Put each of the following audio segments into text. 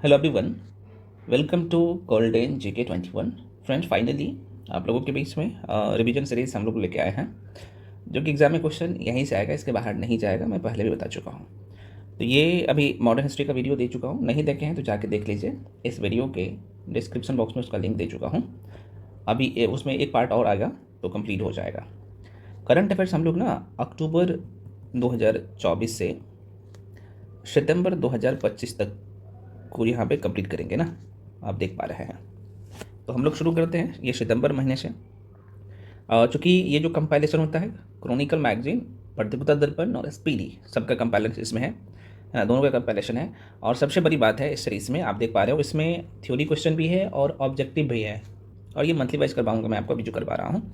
Hello everyone, welcome to golden GK 21। Friends, finally आप लोगों के बीच में रिवीजन सीरीज हम लोग लेके आए हैं, जो कि एग्जाम में क्वेश्चन यहीं से आएगा, इसके बाहर नहीं जाएगा। मैं पहले भी बता चुका हूँ। तो ये अभी मॉडर्न हिस्ट्री का वीडियो दे चुका हूँ, नहीं देखे हैं तो जाके देख लीजिए। इस वीडियो के डिस्क्रिप्शन बॉक्स में उसका लिंक दे चुका हूँ। अभी उसमें एक पार्ट और आएगा तो कंप्लीट हो जाएगा। करंट अफेयर्स हम लोग ना अक्टूबर 2024 से सितंबर 2025 तक को यहाँ पे कंप्लीट करेंगे ना, आप देख पा रहे हैं। तो हम लोग शुरू करते हैं ये सितंबर महीने से। चूँकि ये जो कंपाइलेशन होता है, क्रॉनिकल मैगजीन, प्रतिपदा दर्पण और स्पीडी, सबका कंपाइलेशन इसमें है ना, दोनों का कंपाइलेशन है। और सबसे बड़ी बात है इस सीरीज़ में, आप देख पा रहे हो, इसमें थ्योरी क्वेश्चन भी है और ऑब्जेक्टिव भी है। और ये मंथली वाइज करवाऊँगा मैं आपको, अभी जो करवा रहा हूँ।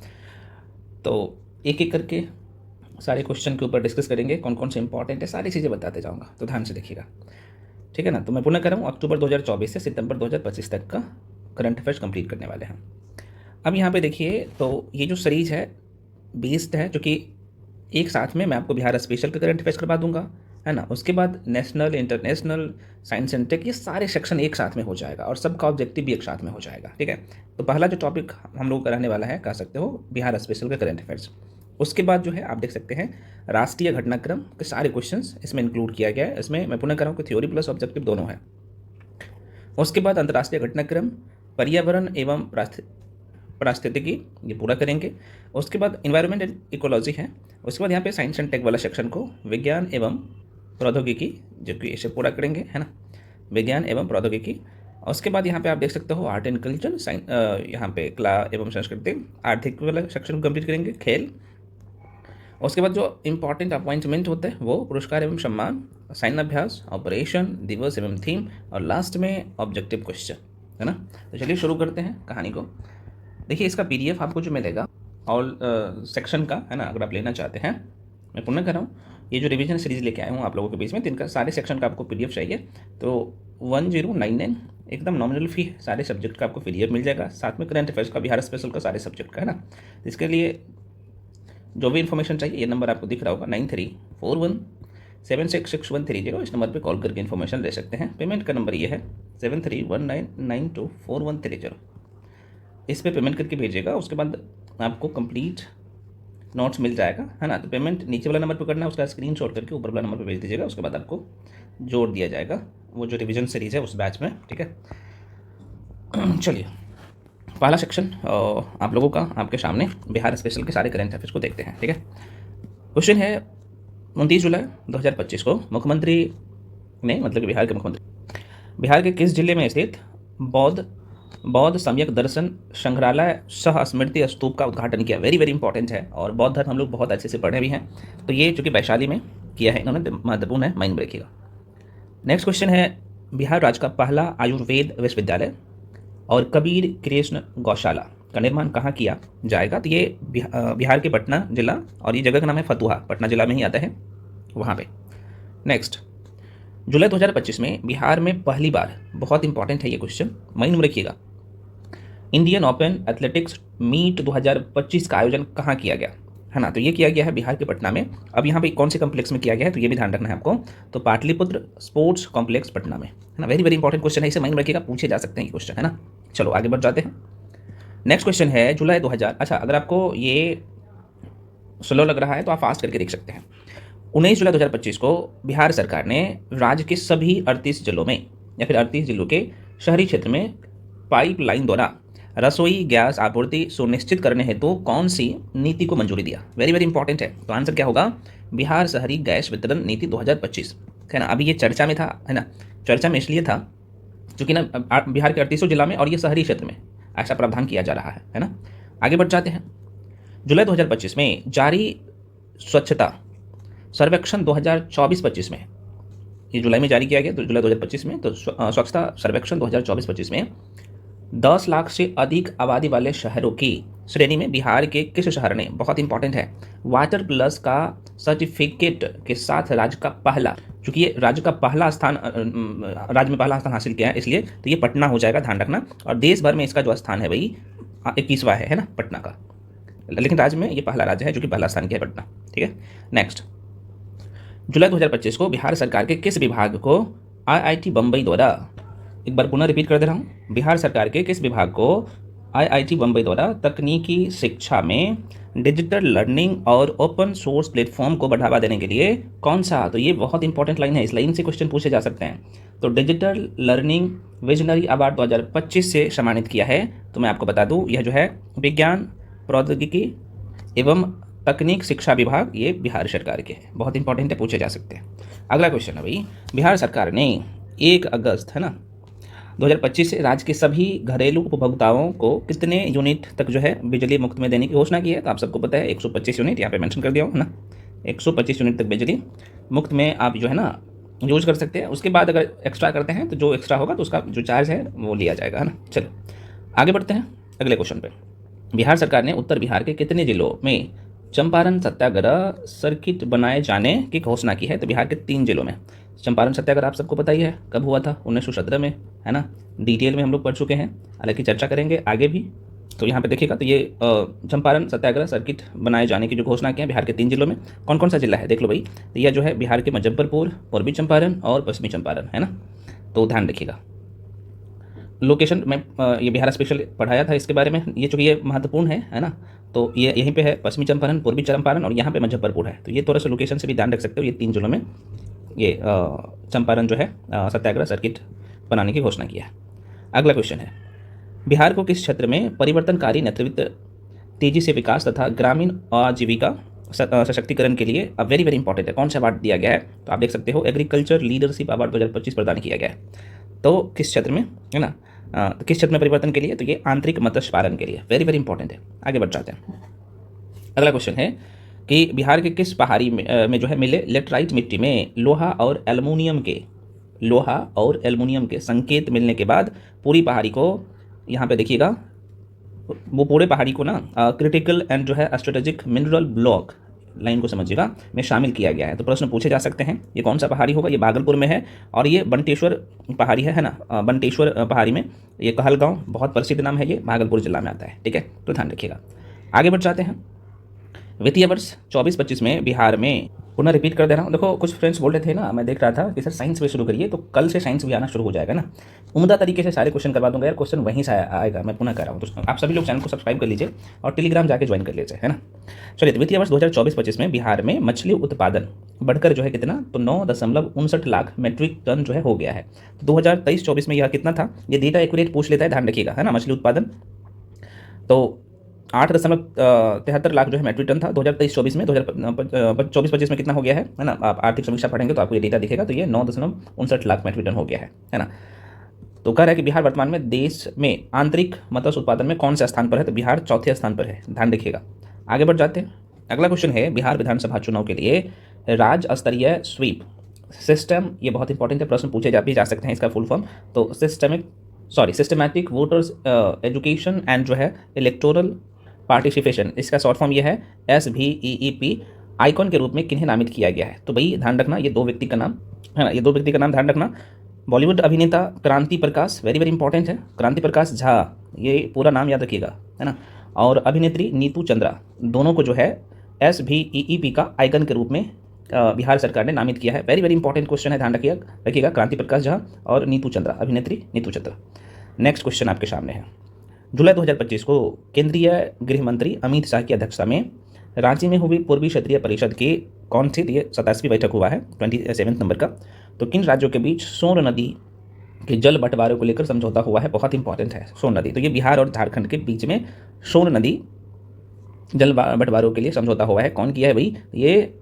तो एक एक करके सारे क्वेश्चन के ऊपर डिस्कस करेंगे, कौन कौन से इंपॉर्टेंट है, सारी चीज़ें बताते जाऊँगा, तो ध्यान से देखिएगा, ठीक है ना। तो मैं पुनः कर रहा हूँ, अक्टूबर 2024 से सितंबर 2025 तक का करंट अफेयर्स कंप्लीट करने वाले हैं। अब यहाँ पे देखिए, तो ये जो सीरीज है बेस्ड है, जो कि एक साथ में मैं आपको बिहार स्पेशल का करंट अफेयर्स करवा दूंगा, है ना। उसके बाद national, international, science and tech, ये सारे सेक्शन एक साथ में हो जाएगा और सबका ऑब्जेक्टिव भी एक साथ में हो जाएगा, ठीक है। तो पहला जो टॉपिक हम लोग कराने वाला है, कह सकते हो, बिहार स्पेशल का करंट अफेयर्स। उसके बाद जो है आप देख सकते हैं राष्ट्रीय घटनाक्रम के सारे क्वेश्चंस इसमें इंक्लूड किया गया है। इसमें मैं पुनः कर रहा हूँ कि थ्योरी प्लस ऑब्जेक्टिव दोनों है। उसके बाद अंतर्राष्ट्रीय घटनाक्रम, पर्यावरण एवं पारिस्थितिकी, ये पूरा करेंगे। उसके बाद इन्वायरमेंट एंड इकोलॉजी है। उसके बाद यहाँ पे साइंस एंड टेक वाला सेक्शन को विज्ञान एवं प्रौद्योगिकी, जो कि इसे पूरा करेंगे, है ना, विज्ञान एवं प्रौद्योगिकी। और उसके बाद यहाँ पे आप देख सकते हो आर्ट एंड कल्चर, यहाँ पे कला एवं संस्कृति, आर्थिक वाला सेक्शन को कंप्लीट करेंगे, खेल। उसके बाद जो इंपॉर्टेंट अपॉइंटमेंट होते हैं वो पुरस्कार एवं सम्मान, सैन्य अभ्यास, ऑपरेशन, दिवस एवं थीम, और लास्ट में ऑब्जेक्टिव क्वेश्चन, है ना। तो चलिए शुरू करते हैं कहानी को। देखिए, इसका पीडीएफ आपको जो मिलेगा ऑल सेक्शन का, है ना, अगर आप लेना चाहते हैं। मैं पुनः कर रहा हूँ, ये जो रिवीजन सीरीज लेके आया हूँ आप लोगों के बीच में, तो इनका सारे सेक्शन का आपको पीडीएफ चाहिए तो 1099 एकदम नॉमिनल फी है। सारे सब्जेक्ट का आपको पीडीएफ मिल जाएगा, साथ में करंट अफेयर्स का, बिहार स्पेशल का, सारे सब्जेक्ट का, है ना। इसके लिए जो भी इन्फॉर्मेशन चाहिए, ये नंबर आपको दिख रहा होगा 9341766130, इस नंबर पे कॉल करके इन्फॉर्मेशन ले सकते हैं। पेमेंट का नंबर ये है 7319924130। इस पे पेमेंट करके भेजिएगा, उसके बाद आपको कंप्लीट नोट्स मिल जाएगा, है ना। तो पेमेंट नीचे वाला नंबर पर करना है, उसका स्क्रीनशॉट करके ऊपर वाला नंबर पर भेज दीजिएगा। उसके बाद आपको जोड़ दिया जाएगा वो जो रिवीजन सीरीज है उस बैच में, ठीक है। चलिए, पहला सेक्शन आप लोगों का आपके सामने, बिहार स्पेशल के सारे करंट अफेयर्स को देखते हैं, ठीक है। क्वेश्चन है 29 जुलाई 2025 को मुख्यमंत्री ने, मतलब कि बिहार के मुख्यमंत्री, बिहार के किस जिले में स्थित बौद्ध सम्यक दर्शन संग्रहालय सह स्मृति स्तूप का उद्घाटन किया। वेरी वेरी इंपॉर्टेंट है, और बौद्ध धर्म हम लोग बहुत अच्छे से पढ़े भी हैं। तो ये चूँकि वैशाली में किया है इन्होंने, महत्वपूर्ण है, माइंड रखिएगा। नेक्स्ट क्वेश्चन है, बिहार राज्य का पहला आयुर्वेद विश्वविद्यालय और कबीर कृष्ण गौशाला का निर्माण कहाँ किया जाएगा। तो ये बिहार के पटना जिला, और ये जगह का नाम है फतुहा, पटना जिला में ही आता है, वहाँ पे। नेक्स्ट, जुलाई 2025 में बिहार में पहली बार, बहुत इंपॉर्टेंट है ये क्वेश्चन, माइंड में रखिएगा, इंडियन ओपन एथलेटिक्स मीट 2025 का आयोजन कहाँ किया गया, है ना। तो ये किया गया है बिहार के पटना में। अब यहाँ पे कौन से कॉम्प्लेक्स में किया गया है, तो ये भी ध्यान रखना है आपको। तो पाटलिपुत्र स्पोर्ट्स कॉम्प्लेक्स पटना में, है ना। वेरी वेरी इंपॉर्टेंट क्वेश्चन है, इसे माइंड रखिएगा, पूछे जा सकते हैं ये क्वेश्चन, है ना। चलो आगे बढ़ जाते हैं। नेक्स्ट क्वेश्चन है जुलाई 2000, अच्छा, अगर आपको ये स्लो लग रहा है तो आप फास्ट करके देख सकते हैं। 19 जुलाई 2025 को बिहार सरकार ने राज्य के सभी 38 जिलों में, या फिर 38 जिलों के शहरी क्षेत्र में पाइपलाइन द्वारा रसोई गैस आपूर्ति सुनिश्चित करने हेतु कौन सी नीति को मंजूरी दिया। वेरी वेरी इंपॉर्टेंट है। तो आंसर क्या होगा, बिहार शहरी गैस वितरण नीति 2025, है ना। अभी ये चर्चा में था, है ना, चर्चा में इसलिए था क्योंकि ना बिहार के 38 जिला में और ये शहरी क्षेत्र में ऐसा प्रावधान किया जा रहा है ना। आगे बढ़ जाते हैं। जुलाई 2025 में जारी स्वच्छता सर्वेक्षण 2024-25 में, ये जुलाई में जारी किया गया, तो जुलाई 2025 में, तो स्वच्छता सर्वेक्षण 2024-25 में 10 लाख से अधिक आबादी वाले शहरों की श्रेणी में बिहार के किस शहर ने, बहुत इंपॉर्टेंट है, वाटर प्लस का सर्टिफिकेट के साथ राज्य का पहला, चूंकि ये राज्य का पहला स्थान, राज्य में पहला स्थान हासिल किया है, इसलिए तो ये पटना हो जाएगा, ध्यान रखना। और देश भर में इसका जो स्थान है वही 21वां है ना, पटना का, लेकिन राज्य में ये पहला राज्य है जो कि पहला स्थान किया है, पटना, ठीक है। नेक्स्ट, जुलाई 2025 को बिहार सरकार के किस विभाग को आईआईटी बम्बई द्वारा एक बार पुनः रिपीट कर दे रहा हूँ। बिहार सरकार के किस विभाग को आईआईटी बम्बई द्वारा तकनीकी शिक्षा में डिजिटल लर्निंग और ओपन सोर्स प्लेटफॉर्म को बढ़ावा देने के लिए कौन सा, तो ये बहुत इंपॉर्टेंट लाइन है, इस लाइन से क्वेश्चन पूछे जा सकते हैं। तो डिजिटल लर्निंग विजनरी अवार्ड 2025 से सम्मानित किया है। तो मैं आपको बता दूं, यह जो है विज्ञान प्रौद्योगिकी एवं तकनीक शिक्षा विभाग, ये बिहार सरकार के हैं। बहुत इंपॉर्टेंट है, पूछे जा सकते हैं। अगला क्वेश्चन है भाई, बिहार सरकार ने 1 अगस्त है ना 2025 से राज्य के सभी घरेलू उपभोक्ताओं को कितने यूनिट तक जो है बिजली मुफ्त में देने की घोषणा की है। तो आप सबको पता है 125 यूनिट, यहाँ पे मेंशन कर दिया हूँ, है ना। 125 यूनिट तक बिजली मुफ्त में आप जो है ना यूज कर सकते हैं। उसके बाद अगर एक्स्ट्रा करते हैं तो जो एक्स्ट्रा होगा तो उसका जो चार्ज है वो लिया जाएगा, है ना। चलो आगे बढ़ते हैं अगले क्वेश्चन पे। बिहार सरकार ने उत्तर बिहार के कितने जिलों में चंपारण सत्याग्रह सर्किट बनाए जाने की घोषणा की है। तो बिहार के 3 जिलों में। चंपारण सत्याग्रह आप सबको पता ही है कब हुआ था, 1917 में, है ना। डिटेल में हम लोग पढ़ चुके हैं, हालांकि चर्चा करेंगे आगे भी। तो यहाँ पे देखिएगा, तो ये चंपारण सत्याग्रह सर्किट बनाए जाने की जो घोषणा की है बिहार के 3 जिलों में। कौन कौन सा जिला है देख लो भाई। तो यह जो है बिहार के मुजफ्फरपुर, पूर्वी चंपारण और पश्चिमी चंपारण, है ना। तो ध्यान रखिएगा लोकेशन में, ये बिहार स्पेशल पढ़ाया था इसके बारे में, ये चूँकि ये महत्वपूर्ण है ना। तो ये यहीं पे है पश्चिमी चंपारण, पूर्वी चंपारण और यहाँ पे मुजफ्फरपुर है। तो ये थोड़ा सा लोकेशन से भी ध्यान रख सकते हो। ये 3 जिलों में ये चंपारण जो है सत्याग्रह सर्किट बनाने की घोषणा किया है। अगला क्वेश्चन है, बिहार को किस क्षेत्र में परिवर्तनकारी नेतृत्व, तेजी से विकास तथा ग्रामीण आजीविका सशक्तिकरण के लिए वेरी वेरी इंपॉर्टेंट है, कौन सा अवार्ड दिया गया है। तो आप देख सकते हो एग्रीकल्चर लीडरशिप अवार्ड 2025 प्रदान किया गया है। तो किस क्षेत्र में, है ना, तो किस क्षेत्र में परिवर्तन के लिए, तो ये आंतरिक मत्स्य पालन के लिए वेरी वेरी इंपॉर्टेंट है। आगे बढ़ जाते हैं। अगला क्वेश्चन है कि बिहार के किस पहाड़ी में जो है मिले लेटराइट मिट्टी में लोहा और एल्युमिनियम के संकेत मिलने के बाद पूरी पहाड़ी को, यहाँ पे देखिएगा, वो पूरे पहाड़ी को ना क्रिटिकल एंड जो है स्ट्रेटेजिक मिनरल ब्लॉक, लाइन को समझिएगा, में शामिल किया गया है। तो प्रश्न पूछे जा सकते हैं, ये कौन सा पहाड़ी होगा। ये भागलपुर में है और ये बंटेश्वर पहाड़ी है ना। बंटेश्वर पहाड़ी में ये कहलगांव, बहुत प्रसिद्ध नाम है, ये भागलपुर जिला में आता है, ठीक है। तो ध्यान रखिएगा। आगे बढ़ जाते हैं। वित्तीय वर्ष 24-25 में बिहार में, पुनः रिपीट कर दे रहा हूँ। देखो कुछ फ्रेंड्स बोल रहे थे ना, मैं देख रहा था कि सर साइंस में शुरू करिए, तो कल से साइंस भी आना शुरू हो जाएगा ना। उम्दा तरीके से सारे क्वेश्चन करवा दूंगा यार, क्वेश्चन वहीं से आएगा, मैं पुनः कर रहा हूँ। तो आप सभी लोग चैनल को सब्सक्राइब कर लीजिए और टेलीग्राम जाके ज्वाइन कर लीजिए, है ना। चलिए, तो वित्तीय वर्ष 2024-25 में बिहार में मछली उत्पादन बढ़कर जो है कितना, तो 9.59 लाख मेट्रिक टन जो है हो गया है। तो 2023-24 में यह कितना था, ये डेटा एक्यूरेट पूछ लेता है, ध्यान रखिएगा, है ना। मछली उत्पादन तो 8.73 लाख जो है मेट्रिक टन था 2023-24 में। 2024-25 में कितना हो गया है ना। आप आर्थिक समीक्षा पढ़ेंगे तो आपको ये डेटा दिखेगा। तो ये 9.59 लाख मेट्रिक टन हो गया है ना। तो कह रहा है कि बिहार वर्तमान में देश में आंतरिक मत्स्य उत्पादन में कौन से स्थान पर है। तो बिहार 4थे स्थान पर है, ध्यान रखिएगा। आगे बढ़ जाते हैं। अगला क्वेश्चन है, बिहार विधानसभा चुनाव के लिए राज्य स्तरीय स्वीप सिस्टम, ये बहुत इंपॉर्टेंट है, प्रश्न पूछे जा सकते हैं इसका फुल फॉर्म। तो सिस्टमैटिक वोटर्स एजुकेशन एंड जो है इलेक्टोरल पार्टिसिपेशन, इसका शॉर्ट फॉर्म ये है SVEEP, आइकॉन के रूप में किन्हें नामित किया गया है। तो भाई ध्यान रखना, ये 2 व्यक्ति का नाम है ना, ये 2 व्यक्ति का नाम ध्यान रखना। बॉलीवुड अभिनेता क्रांति प्रकाश, वेरी वेरी इंपॉर्टेंट है, क्रांति प्रकाश झा, ये पूरा नाम याद रखिएगा, है ना। और अभिनेत्री नीतू चंद्रा, दोनों को जो है SVEEP का आइकन के रूप में बिहार सरकार ने नामित किया है। वेरी वेरी इंपॉर्टेंट क्वेश्चन है, ध्यान रखिएगा। क्रांति प्रकाश झा और नीतू चंद्रा, अभिनेत्री नीतू चंद्रा। नेक्स्ट क्वेश्चन आपके सामने है, जुलाई 2025 को केंद्रीय गृह मंत्री अमित शाह की अध्यक्षता में रांची में हुई पूर्वी क्षेत्रीय परिषद की कौन सी, ये 27वीं बैठक हुआ है, 27 नंबर का। तो किन राज्यों के बीच सोन नदी के जल बंटवारे को लेकर समझौता हुआ है, बहुत इंपॉर्टेंट है सोन नदी। तो ये बिहार और झारखंड के बीच में सोन नदी जल बंटवारों के लिए समझौता हुआ है, कौन किया है भाई। ये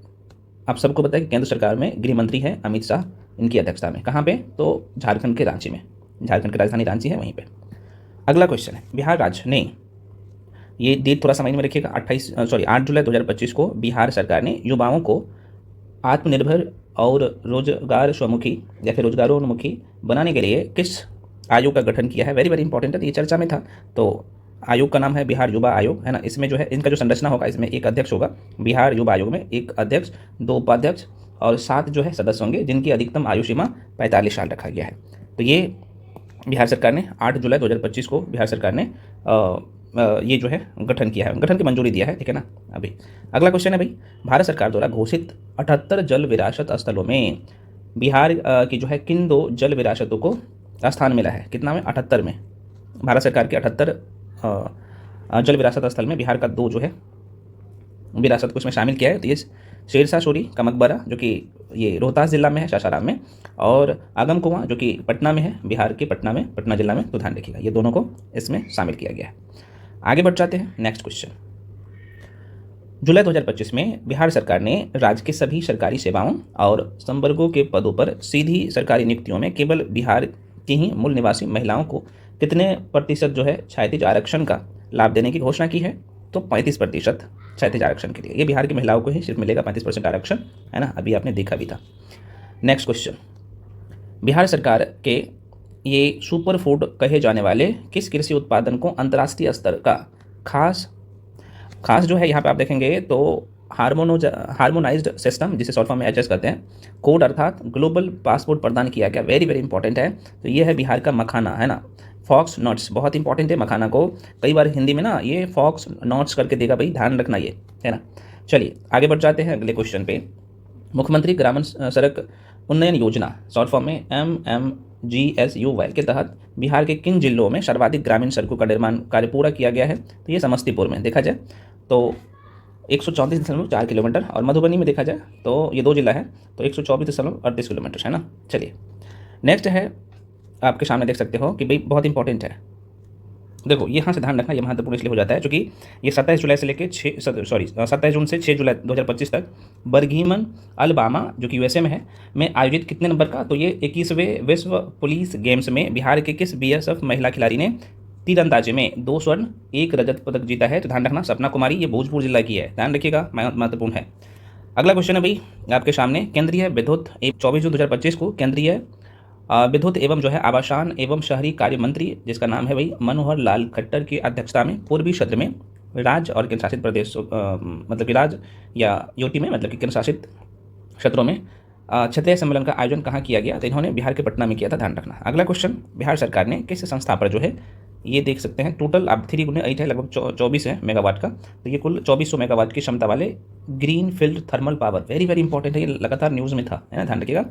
आप सबको पता है कि केंद्र सरकार में गृह मंत्री हैं अमित शाह, इनकी अध्यक्षता में। कहाँ पे, तो झारखंड के रांची में, झारखंड की राजधानी रांची है, वहीं पे। अगला क्वेश्चन है, बिहार राज्य ने, ये डेट थोड़ा सा माइंड में रखिएगा, 8 जुलाई 2025 को बिहार सरकार ने युवाओं को आत्मनिर्भर और रोजगार स्वमुखी या फिर रोजगारोन्मुखी बनाने के लिए किस आयोग का गठन किया है। वेरी वेरी इंपॉर्टेंट है, ये चर्चा में था। तो आयोग का नाम है बिहार युवा आयोग, है ना। इसमें जो है इनका जो संरचना होगा, इसमें एक अध्यक्ष होगा, बिहार युवा आयोग में एक अध्यक्ष, 2 उपाध्यक्ष और 7 जो है सदस्य होंगे, जिनकी अधिकतम आयु सीमा 45 साल रखा गया है। तो ये बिहार सरकार ने 8 जुलाई 2025 को बिहार सरकार ने ये जो है गठन किया है, गठन की मंजूरी दिया है, ठीक है ना। अभी अगला क्वेश्चन है भाई, भारत सरकार द्वारा घोषित 78 जल विरासत स्थलों में बिहार की जो है किन 2 जल विरासतों को स्थान मिला है, कितना में, 78 में। भारत सरकार के 78 जल विरासत स्थल में बिहार का 2 जो है विरासत को इसमें शामिल किया है। तो ये शेरशाह सूरी का मकबरा जो कि ये रोहतास जिला में है, सासाराम में, और आगम कुआं जो कि पटना में है, बिहार के पटना में, पटना जिला में। तो ध्यान रखिएगा, ये दोनों को इसमें शामिल किया गया है। आगे बढ़ जाते हैं, नेक्स्ट क्वेश्चन। जुलाई 2025 में बिहार सरकार ने राज्य के सभी सरकारी सेवाओं और संवर्गों के पदों पर सीधी सरकारी नियुक्तियों में केवल बिहार की ही मूल निवासी महिलाओं को कितने प्रतिशत जो है क्षैतिज आरक्षण का लाभ देने की घोषणा की है? तो 35% क्षैतिज आरक्षण के लिए। ये बिहार की महिलाओं को ही सिर्फ मिलेगा 35% आरक्षण, है ना, अभी आपने देखा भी था। नेक्स्ट क्वेश्चन, बिहार सरकार के ये सुपर फूड कहे जाने वाले किस कृषि उत्पादन को अंतर्राष्ट्रीय स्तर का खास जो है, यहाँ पे आप देखेंगे तो हार्मोनाइज्ड सिस्टम, जिसे शॉर्ट फॉर्म में एचएस कहते हैं, कोड अर्थात ग्लोबल पासपोर्ट प्रदान किया गया। वेरी वेरी इंपॉर्टेंट है। तो ये है बिहार का मखाना, है ना, फॉक्स नट्स, बहुत इंपॉर्टेंट है मखाना को। कई बार हिंदी में ना ये फॉक्स नट्स करके देगा, भाई ध्यान रखना ये, है ना। चलिए आगे बढ़ जाते हैं अगले क्वेश्चन पे। मुख्यमंत्री ग्रामीण सड़क उन्नयन योजना, शॉर्ट फॉर्म में MMGSUY के तहत बिहार के किन जिलों में सर्वाधिक ग्रामीण सड़कों का निर्माण कार्य पूरा किया गया है? तो ये समस्तीपुर में देखा जाए तो 134.4 किलोमीटर, और मधुबनी में देखा जाए तो ये 2 जिला है तो 124.38 किलोमीटर, है ना। चलिए नेक्स्ट है, आपके सामने देख सकते हो कि भाई बहुत इंपॉर्टेंट है। देखो यहाँ से ध्यान रखना, ये महत्वपूर्ण इसलिए हो जाता है क्योंकि ये 27 जुलाई से लेकर 27 जून से 6 जुलाई 2025 तक बर्गिमन अलबामा जो कि USA में है, में आयोजित कितने नंबर का? तो ये 21वें विश्व पुलिस गेम्स में बिहार के किस BSF महिला खिलाड़ी ने तीरंदाजी में 2 स्वर्ण 1 रजत पदक जीता है? तो ध्यान रखना, सपना कुमारी, ये भोजपुर जिला की है, ध्यान रखिएगा, महत्वपूर्ण है। अगला क्वेश्चन है भाई आपके सामने, केंद्रीय विद्युत 24 जून 2025 को केंद्रीय विद्युत एवं जो है आवासन एवं शहरी कार्य मंत्री, जिसका नाम है भाई मनोहर लाल खट्टर की अध्यक्षता में पूर्वी क्षेत्र में राज्य और केंद्र शासित प्रदेश मतलब कि राज्य या यूटी में, मतलब कि केंद्र शासित क्षेत्रों में क्षेत्रीय सम्मेलन का आयोजन कहाँ किया गया? तो इन्होंने बिहार के पटना में किया था, ध्यान रखना। अगला क्वेश्चन, बिहार सरकार ने किस संस्था पर जो है, ये देख सकते हैं टोटल आप 3 × 8 है, लगभग 24 है मेगावाट का, तो ये कुल 2400 मेगावाट की क्षमता वाले green field thermal power, very very important है, ये लगातार न्यूज़ में था, है ना, ध्यान रखिएगा।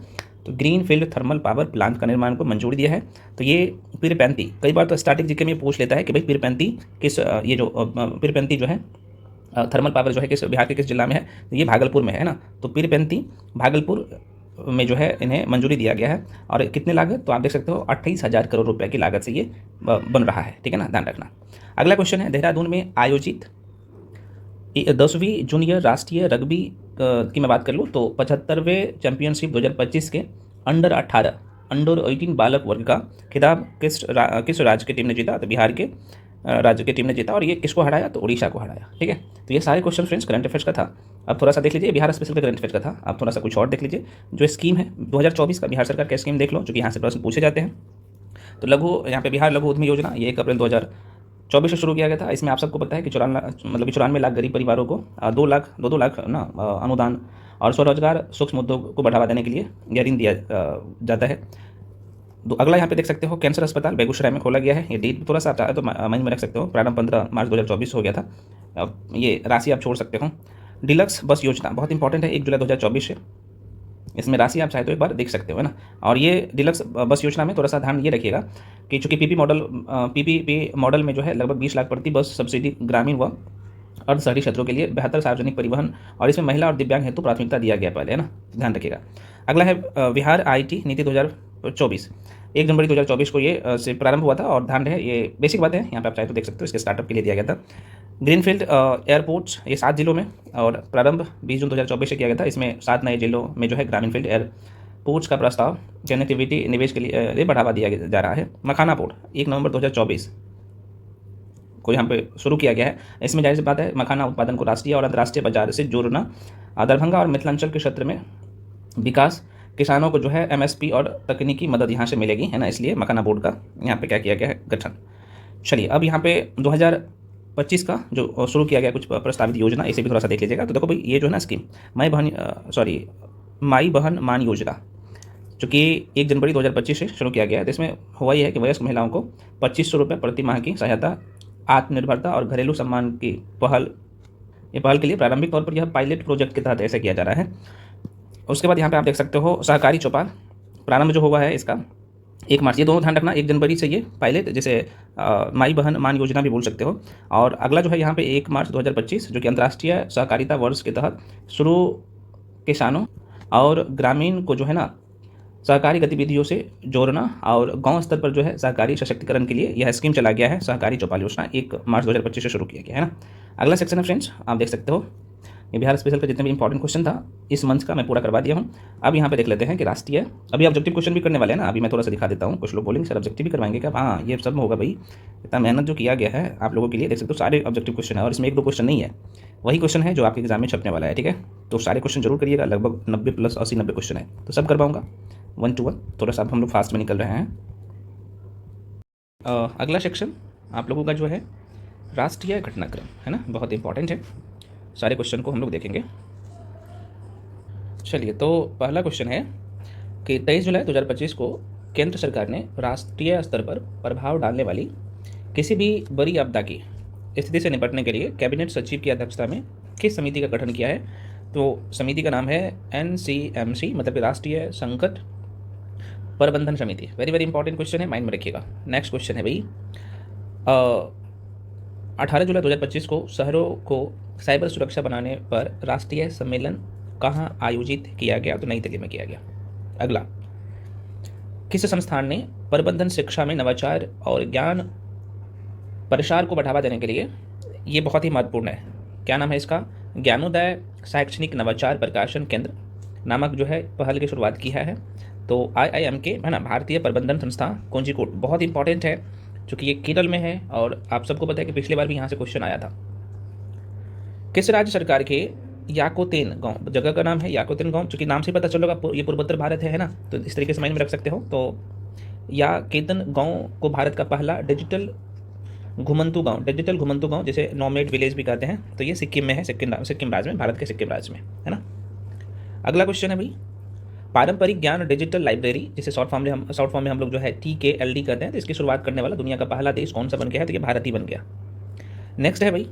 तो green field thermal power plant का निर्माण को मंजूरी दिया है। तो ये पीरपैंती, कई बार तो स्टैटिक जीके में पूछ लेता है कि भाई पीरपैंती किस, ये जो पीरपैंती जो है थर्मल पावर जो है किस बिहार के किस जिला में है? तो ये भागलपुर में है ना। तो पीरपैंती भागलपुर में जो है इन्हें मंजूरी दिया गया है। और कितने लागत? तो आप देख सकते हो 28,000 करोड़ रुपए की लागत से ये बन रहा है, ठीक है ना, ध्यान रखना। अगला क्वेश्चन है, देहरादून में आयोजित 10वीं जूनियर राष्ट्रीय रग्बी की मैं बात कर लूँ तो 75वें चैंपियनशिप 2025 के अंडर 18 बालक वर्ग का खिताब किस राज्य की टीम ने जीता? तो बिहार के राज्य की टीम ने जीता। और ये किसको हराया? तो उड़ीसा को हराया, ठीक है। तो ये सारे क्वेश्चन फ्रेंड्स करंट अफेयर्स का था। अब थोड़ा सा देख लीजिए, बिहार स्पेशल का करंट अफेयर्स का था। अब थोड़ा सा कुछ और देख लीजिए, जो स्कीम है 2024 का बिहार सरकार का स्कीम देख लो, जो कि यहाँ से प्रश्न पूछे जाते हैं। तो यहाँ पे बिहार लघु उद्यमी योजना, ये 1 अप्रैल 2024 से शुरू किया गया था। इसमें आप सबको पता है कि 94 लाख गरीब परिवारों को 2 लाख ना अनुदान और स्वरोजगार सूक्ष्म उद्योग को बढ़ावा देने के लिए यह ऋण दिया जाता है। तो अगला यहाँ पे देख सकते हो, कैंसर अस्पताल बेगूसराय में खोला गया है। ये डेट थोड़ा सा आप चाहे तो माइंड में रख सकते हो, प्रारंभ 15 मार्च 2024 हो गया था। अब ये राशि आप छोड़ सकते हो। डिलक्स बस योजना बहुत इंपॉर्टेंट है, 1 जुलाई 2024 से, इसमें राशि आप चाहे तो एक बार देख सकते हो, है ना। और ये डिलक्स बस योजना में थोड़ा सा ध्यान ये रखिएगा कि चूँकि पीपीपी मॉडल में जो है लगभग 20 लाख प्रति बस सब्सिडी ग्रामीण व अर्ध शहरी क्षेत्रों के लिए, बेहतर सार्वजनिक परिवहन, और इसमें महिला और दिव्यांग हेतु प्राथमिकता दिया गया पहले, है ना, ध्यान रखिएगा। अगला है बिहार IT नीति 2024, 1 जनवरी 2024 को ये से प्रारंभ हुआ था। और ध्यान रहे, ये बेसिक बात है, यहाँ पे आप चाहे तो देख सकते हो, इसके स्टार्टअप के लिए दिया गया था। ग्रीनफील्ड एयरपोर्ट्स, ये 7 जिलों में, और प्रारंभ 20 जून 2024 से किया गया था। इसमें 7 नए जिलों में जो है ग्रामीणफील्ड एयरपोर्ट्स का प्रस्ताव कनेक्टिविटी निवेश के लिए बढ़ावा दिया जा रहा है। मखाना पोर्ट 1 नवंबर 2024 को यहाँ पे शुरू किया गया है। इसमें जाहिर सी बात है मखाना उत्पादन को राष्ट्रीय और अंतर्राष्ट्रीय बाजार से जोड़ना। दरभंगा और मिथिलांचल के क्षेत्र में विकास, किसानों को जो है MSP और तकनीकी मदद यहाँ से मिलेगी, है ना, इसलिए मखाना बोर्ड का यहाँ पे क्या किया गया है, गठन। चलिए अब यहाँ पे 2025 का जो शुरू किया गया कुछ प्रस्तावित योजना, इसे भी थोड़ा सा देख लीजिएगा। तो देखो भाई, ये जो है ना स्कीम माई बहन मान योजना, जो कि 1 जनवरी 2025 से शुरू किया गया है। तो इसमें हुआ यह है कि वयस्क महिलाओं को 2500 रुपये प्रति माह की सहायता, आत्मनिर्भरता और घरेलू सम्मान की पहल के लिए प्रारंभिक तौर पर यह पायलट प्रोजेक्ट के तहत ऐसा किया जा रहा है। उसके बाद यहाँ पे आप देख सकते हो सहकारी चौपाल, प्रारंभ जो हुआ है इसका 1 मार्च, ये दोनों ध्यान रखना। 1 जनवरी से ये पहले, जैसे माई बहन मान योजना भी बोल सकते हो। और अगला जो है यहाँ पे 1 मार्च 2025, जो कि अंतर्राष्ट्रीय सहकारिता वर्ष के तहत शुरू किसानों और ग्रामीण को जो है ना सहकारी गतिविधियों से जोड़ना और गांव स्तर पर जो है सहकारी सशक्तिकरण के लिए यह स्कीम चला गया है। सहकारी चौपाल योजना 1 मार्च 2025 से शुरू किया गया है ना। अगला सेक्शन है फ्रेंड्स, आप देख सकते हो, ये बिहार स्पेशल का जितने भी इंपॉर्टेंट क्वेश्चन था इस मंथ का मैं पूरा करवा दिया हूँ। अब यहाँ पे देख लेते हैं कि राष्ट्रीय, अभी ऑब्जेक्टिव क्वेश्चन भी करने वाले हैं ना। अभी मैं थोड़ा सा दिखा देता हूँ, कुछ लोग बोलेंगे सर ऑब्जेक्टिव भी करवाएंगे क्या? हाँ, ये सब होगा भाई, इतना मेहनत जो किया गया है आप लोगों के लिए, देख सकते हो सारे ऑब्जेक्टिव क्वेश्चन है और इसमें 1-2 क्वेश्चन नहीं है, वही क्वेश्चन है जो आपके एग्जाम में छपने वाला है। ठीक है, तो सारे क्वेश्चन जरूर करिएगा, लगभग 90 प्लस 80-90 क्वेश्चन है, तो सब करवाऊंगा 1 to 1। थोड़ा सा हम लोग फास्ट में निकल रहे हैं। अगला सेक्शन आप लोगों का जो है राष्ट्रीय घटनाक्रम है ना, बहुत इंपॉर्टेंट है, सारे क्वेश्चन को हम लोग देखेंगे। चलिए, तो पहला क्वेश्चन है कि 23 जुलाई 2025 को केंद्र सरकार ने राष्ट्रीय स्तर पर प्रभाव डालने वाली किसी भी बड़ी आपदा की स्थिति से निपटने के लिए कैबिनेट सचिव की अध्यक्षता में किस समिति का गठन किया है? तो समिति का नाम है NCMC, मतलब कि राष्ट्रीय संकट प्रबंधन समिति। वेरी वेरी इंपॉर्टेंट क्वेश्चन है, माइंड में रखिएगा। नेक्स्ट क्वेश्चन है भाई, 18 जुलाई 2025 को शहरों को साइबर सुरक्षा बनाने पर राष्ट्रीय सम्मेलन कहाँ आयोजित किया गया? तो नई दिल्ली में किया गया। अगला, किस संस्थान ने प्रबंधन शिक्षा में नवाचार और ज्ञान प्रसार को बढ़ावा देने के लिए, ये बहुत ही महत्वपूर्ण है, क्या नाम है इसका? ज्ञानोदय शैक्षणिक नवाचार प्रकाशन केंद्र नामक जो है पहल की शुरुआत किया है। तो IIM के है ना, भारतीय प्रबंधन संस्थान कोझिकोड, बहुत इंपॉर्टेंट है क्योंकि ये केरल में है और आप सबको पता है कि पिछली बार भी यहाँ से क्वेश्चन आया था। किस राज्य सरकार के याकोतेन गांव, जगह का नाम है याकोतेन गांव, चूंकि नाम से पता चलेगा ये पूर्वोत्तर भारत है ना, तो इस तरीके से माइंड में रख सकते हो। तो याकेतन गांव को भारत का पहला डिजिटल घुमंतु गांव जिसे नॉमेड विलेज भी कहते हैं, तो ये सिक्किम में है, सिक्किम राज्य में, भारत के सिक्किम राज्य में है ना। अगला क्वेश्चन है भाई, पारंपरिक ज्ञान डिजिटल लाइब्रेरी, जिसे शॉर्ट फॉर्म में हम लोग जो है TKLD कहते हैं, तो इसकी शुरुआत करने वाला दुनिया का पहला देश कौन सा बन गया है? तो ये भारत ही बन गया। नेक्स्ट है भाई,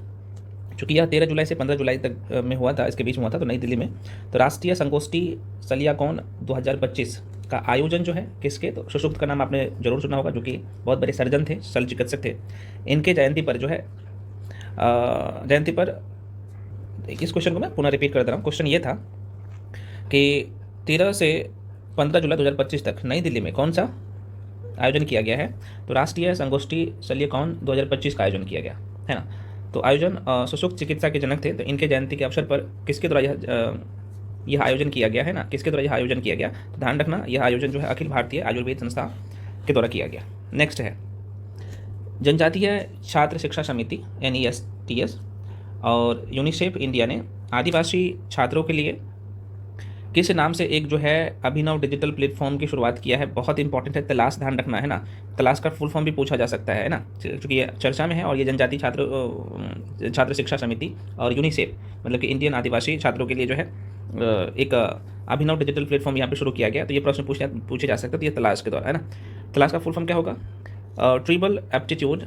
चूँकि यह 13 जुलाई से 15 जुलाई तक में हुआ था, इसके बीच में हुआ था, तो नई दिल्ली में, तो राष्ट्रीय संगोष्ठी सलियाकॉन 2025 का आयोजन जो है किसके? तो सुश्रुत का नाम आपने जरूर सुना होगा, जो कि बहुत बड़े सर्जन थे, शल्य चिकित्सक थे। इनके जयंती पर जो है इस क्वेश्चन को मैं पुनः रिपीट कर दे रहा हूँ। क्वेश्चन ये था कि 13 से 15 जुलाई 2025 तक नई दिल्ली में कौन सा आयोजन किया गया है? तो राष्ट्रीय संगोष्ठी सलियाकॉन 2025 का आयोजन किया गया है ना। तो आयोजन सुश्रुत चिकित्सा के जनक थे, तो इनके जयंती के अवसर पर किसके द्वारा यह आयोजन किया गया है ना, किसके द्वारा यह आयोजन किया गया? तो ध्यान रखना, यह आयोजन जो है अखिल भारतीय आयुर्वेद संस्था के द्वारा किया गया। नेक्स्ट है, जनजातीय छात्र शिक्षा समिति NESTS और यूनिसेफ इंडिया ने आदिवासी छात्रों के लिए किस नाम से एक जो है अभिनव डिजिटल प्लेटफॉर्म की शुरुआत किया है? बहुत इंपॉर्टेंट है, तलाश, ध्यान रखना है ना, तलाश का फुल फॉर्म भी पूछा जा सकता है ना, क्योंकि ये चर्चा में है। और ये जनजातीय छात्र शिक्षा समिति और यूनिसेफ, मतलब कि इंडियन आदिवासी छात्रों के लिए जो है एक अभिनव डिजिटल प्लेटफॉर्म यहाँ पे शुरू किया गया। तो ये प्रश्न पूछे जा सकते हैं, तो ये तलाश के द्वारा है ना। तलाश का फुल फॉर्म क्या होगा? ट्रिबल एप्टीट्यूड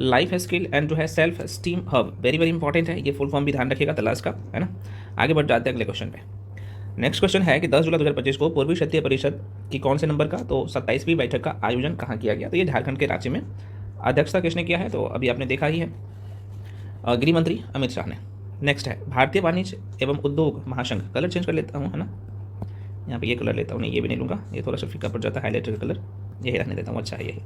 लाइफ स्किल एंड जो है self esteem hub, very very important है, ये फुल फॉर्म भी ध्यान रखिएगा तलाश का, है ना। आगे बढ़ जाते हैं अगले क्वेश्चन पे। नेक्स्ट क्वेश्चन है कि 10 जुलाई 2025 को पूर्वी क्षेत्रीय परिषद की कौन से नंबर का, तो 27वीं बैठक का आयोजन कहाँ किया गया? तो ये झारखंड के रांची में। अध्यक्षता किसने किया है? तो अभी आपने देखा ही है, गृह मंत्री अमित शाह ने। नेक्स्ट है, भारतीय वाणिज्य एवं उद्योग महासंघ, कलर चेंज कर लेता हूँ है ना, यहाँ पे ये कलर लेता हूँ, नहीं ये भी नहीं लूँगा, ये थोड़ा सा फीका पड़ जाता है, हाईलाइटर का कलर यही रहने देता हूँ, अच्छा है यही।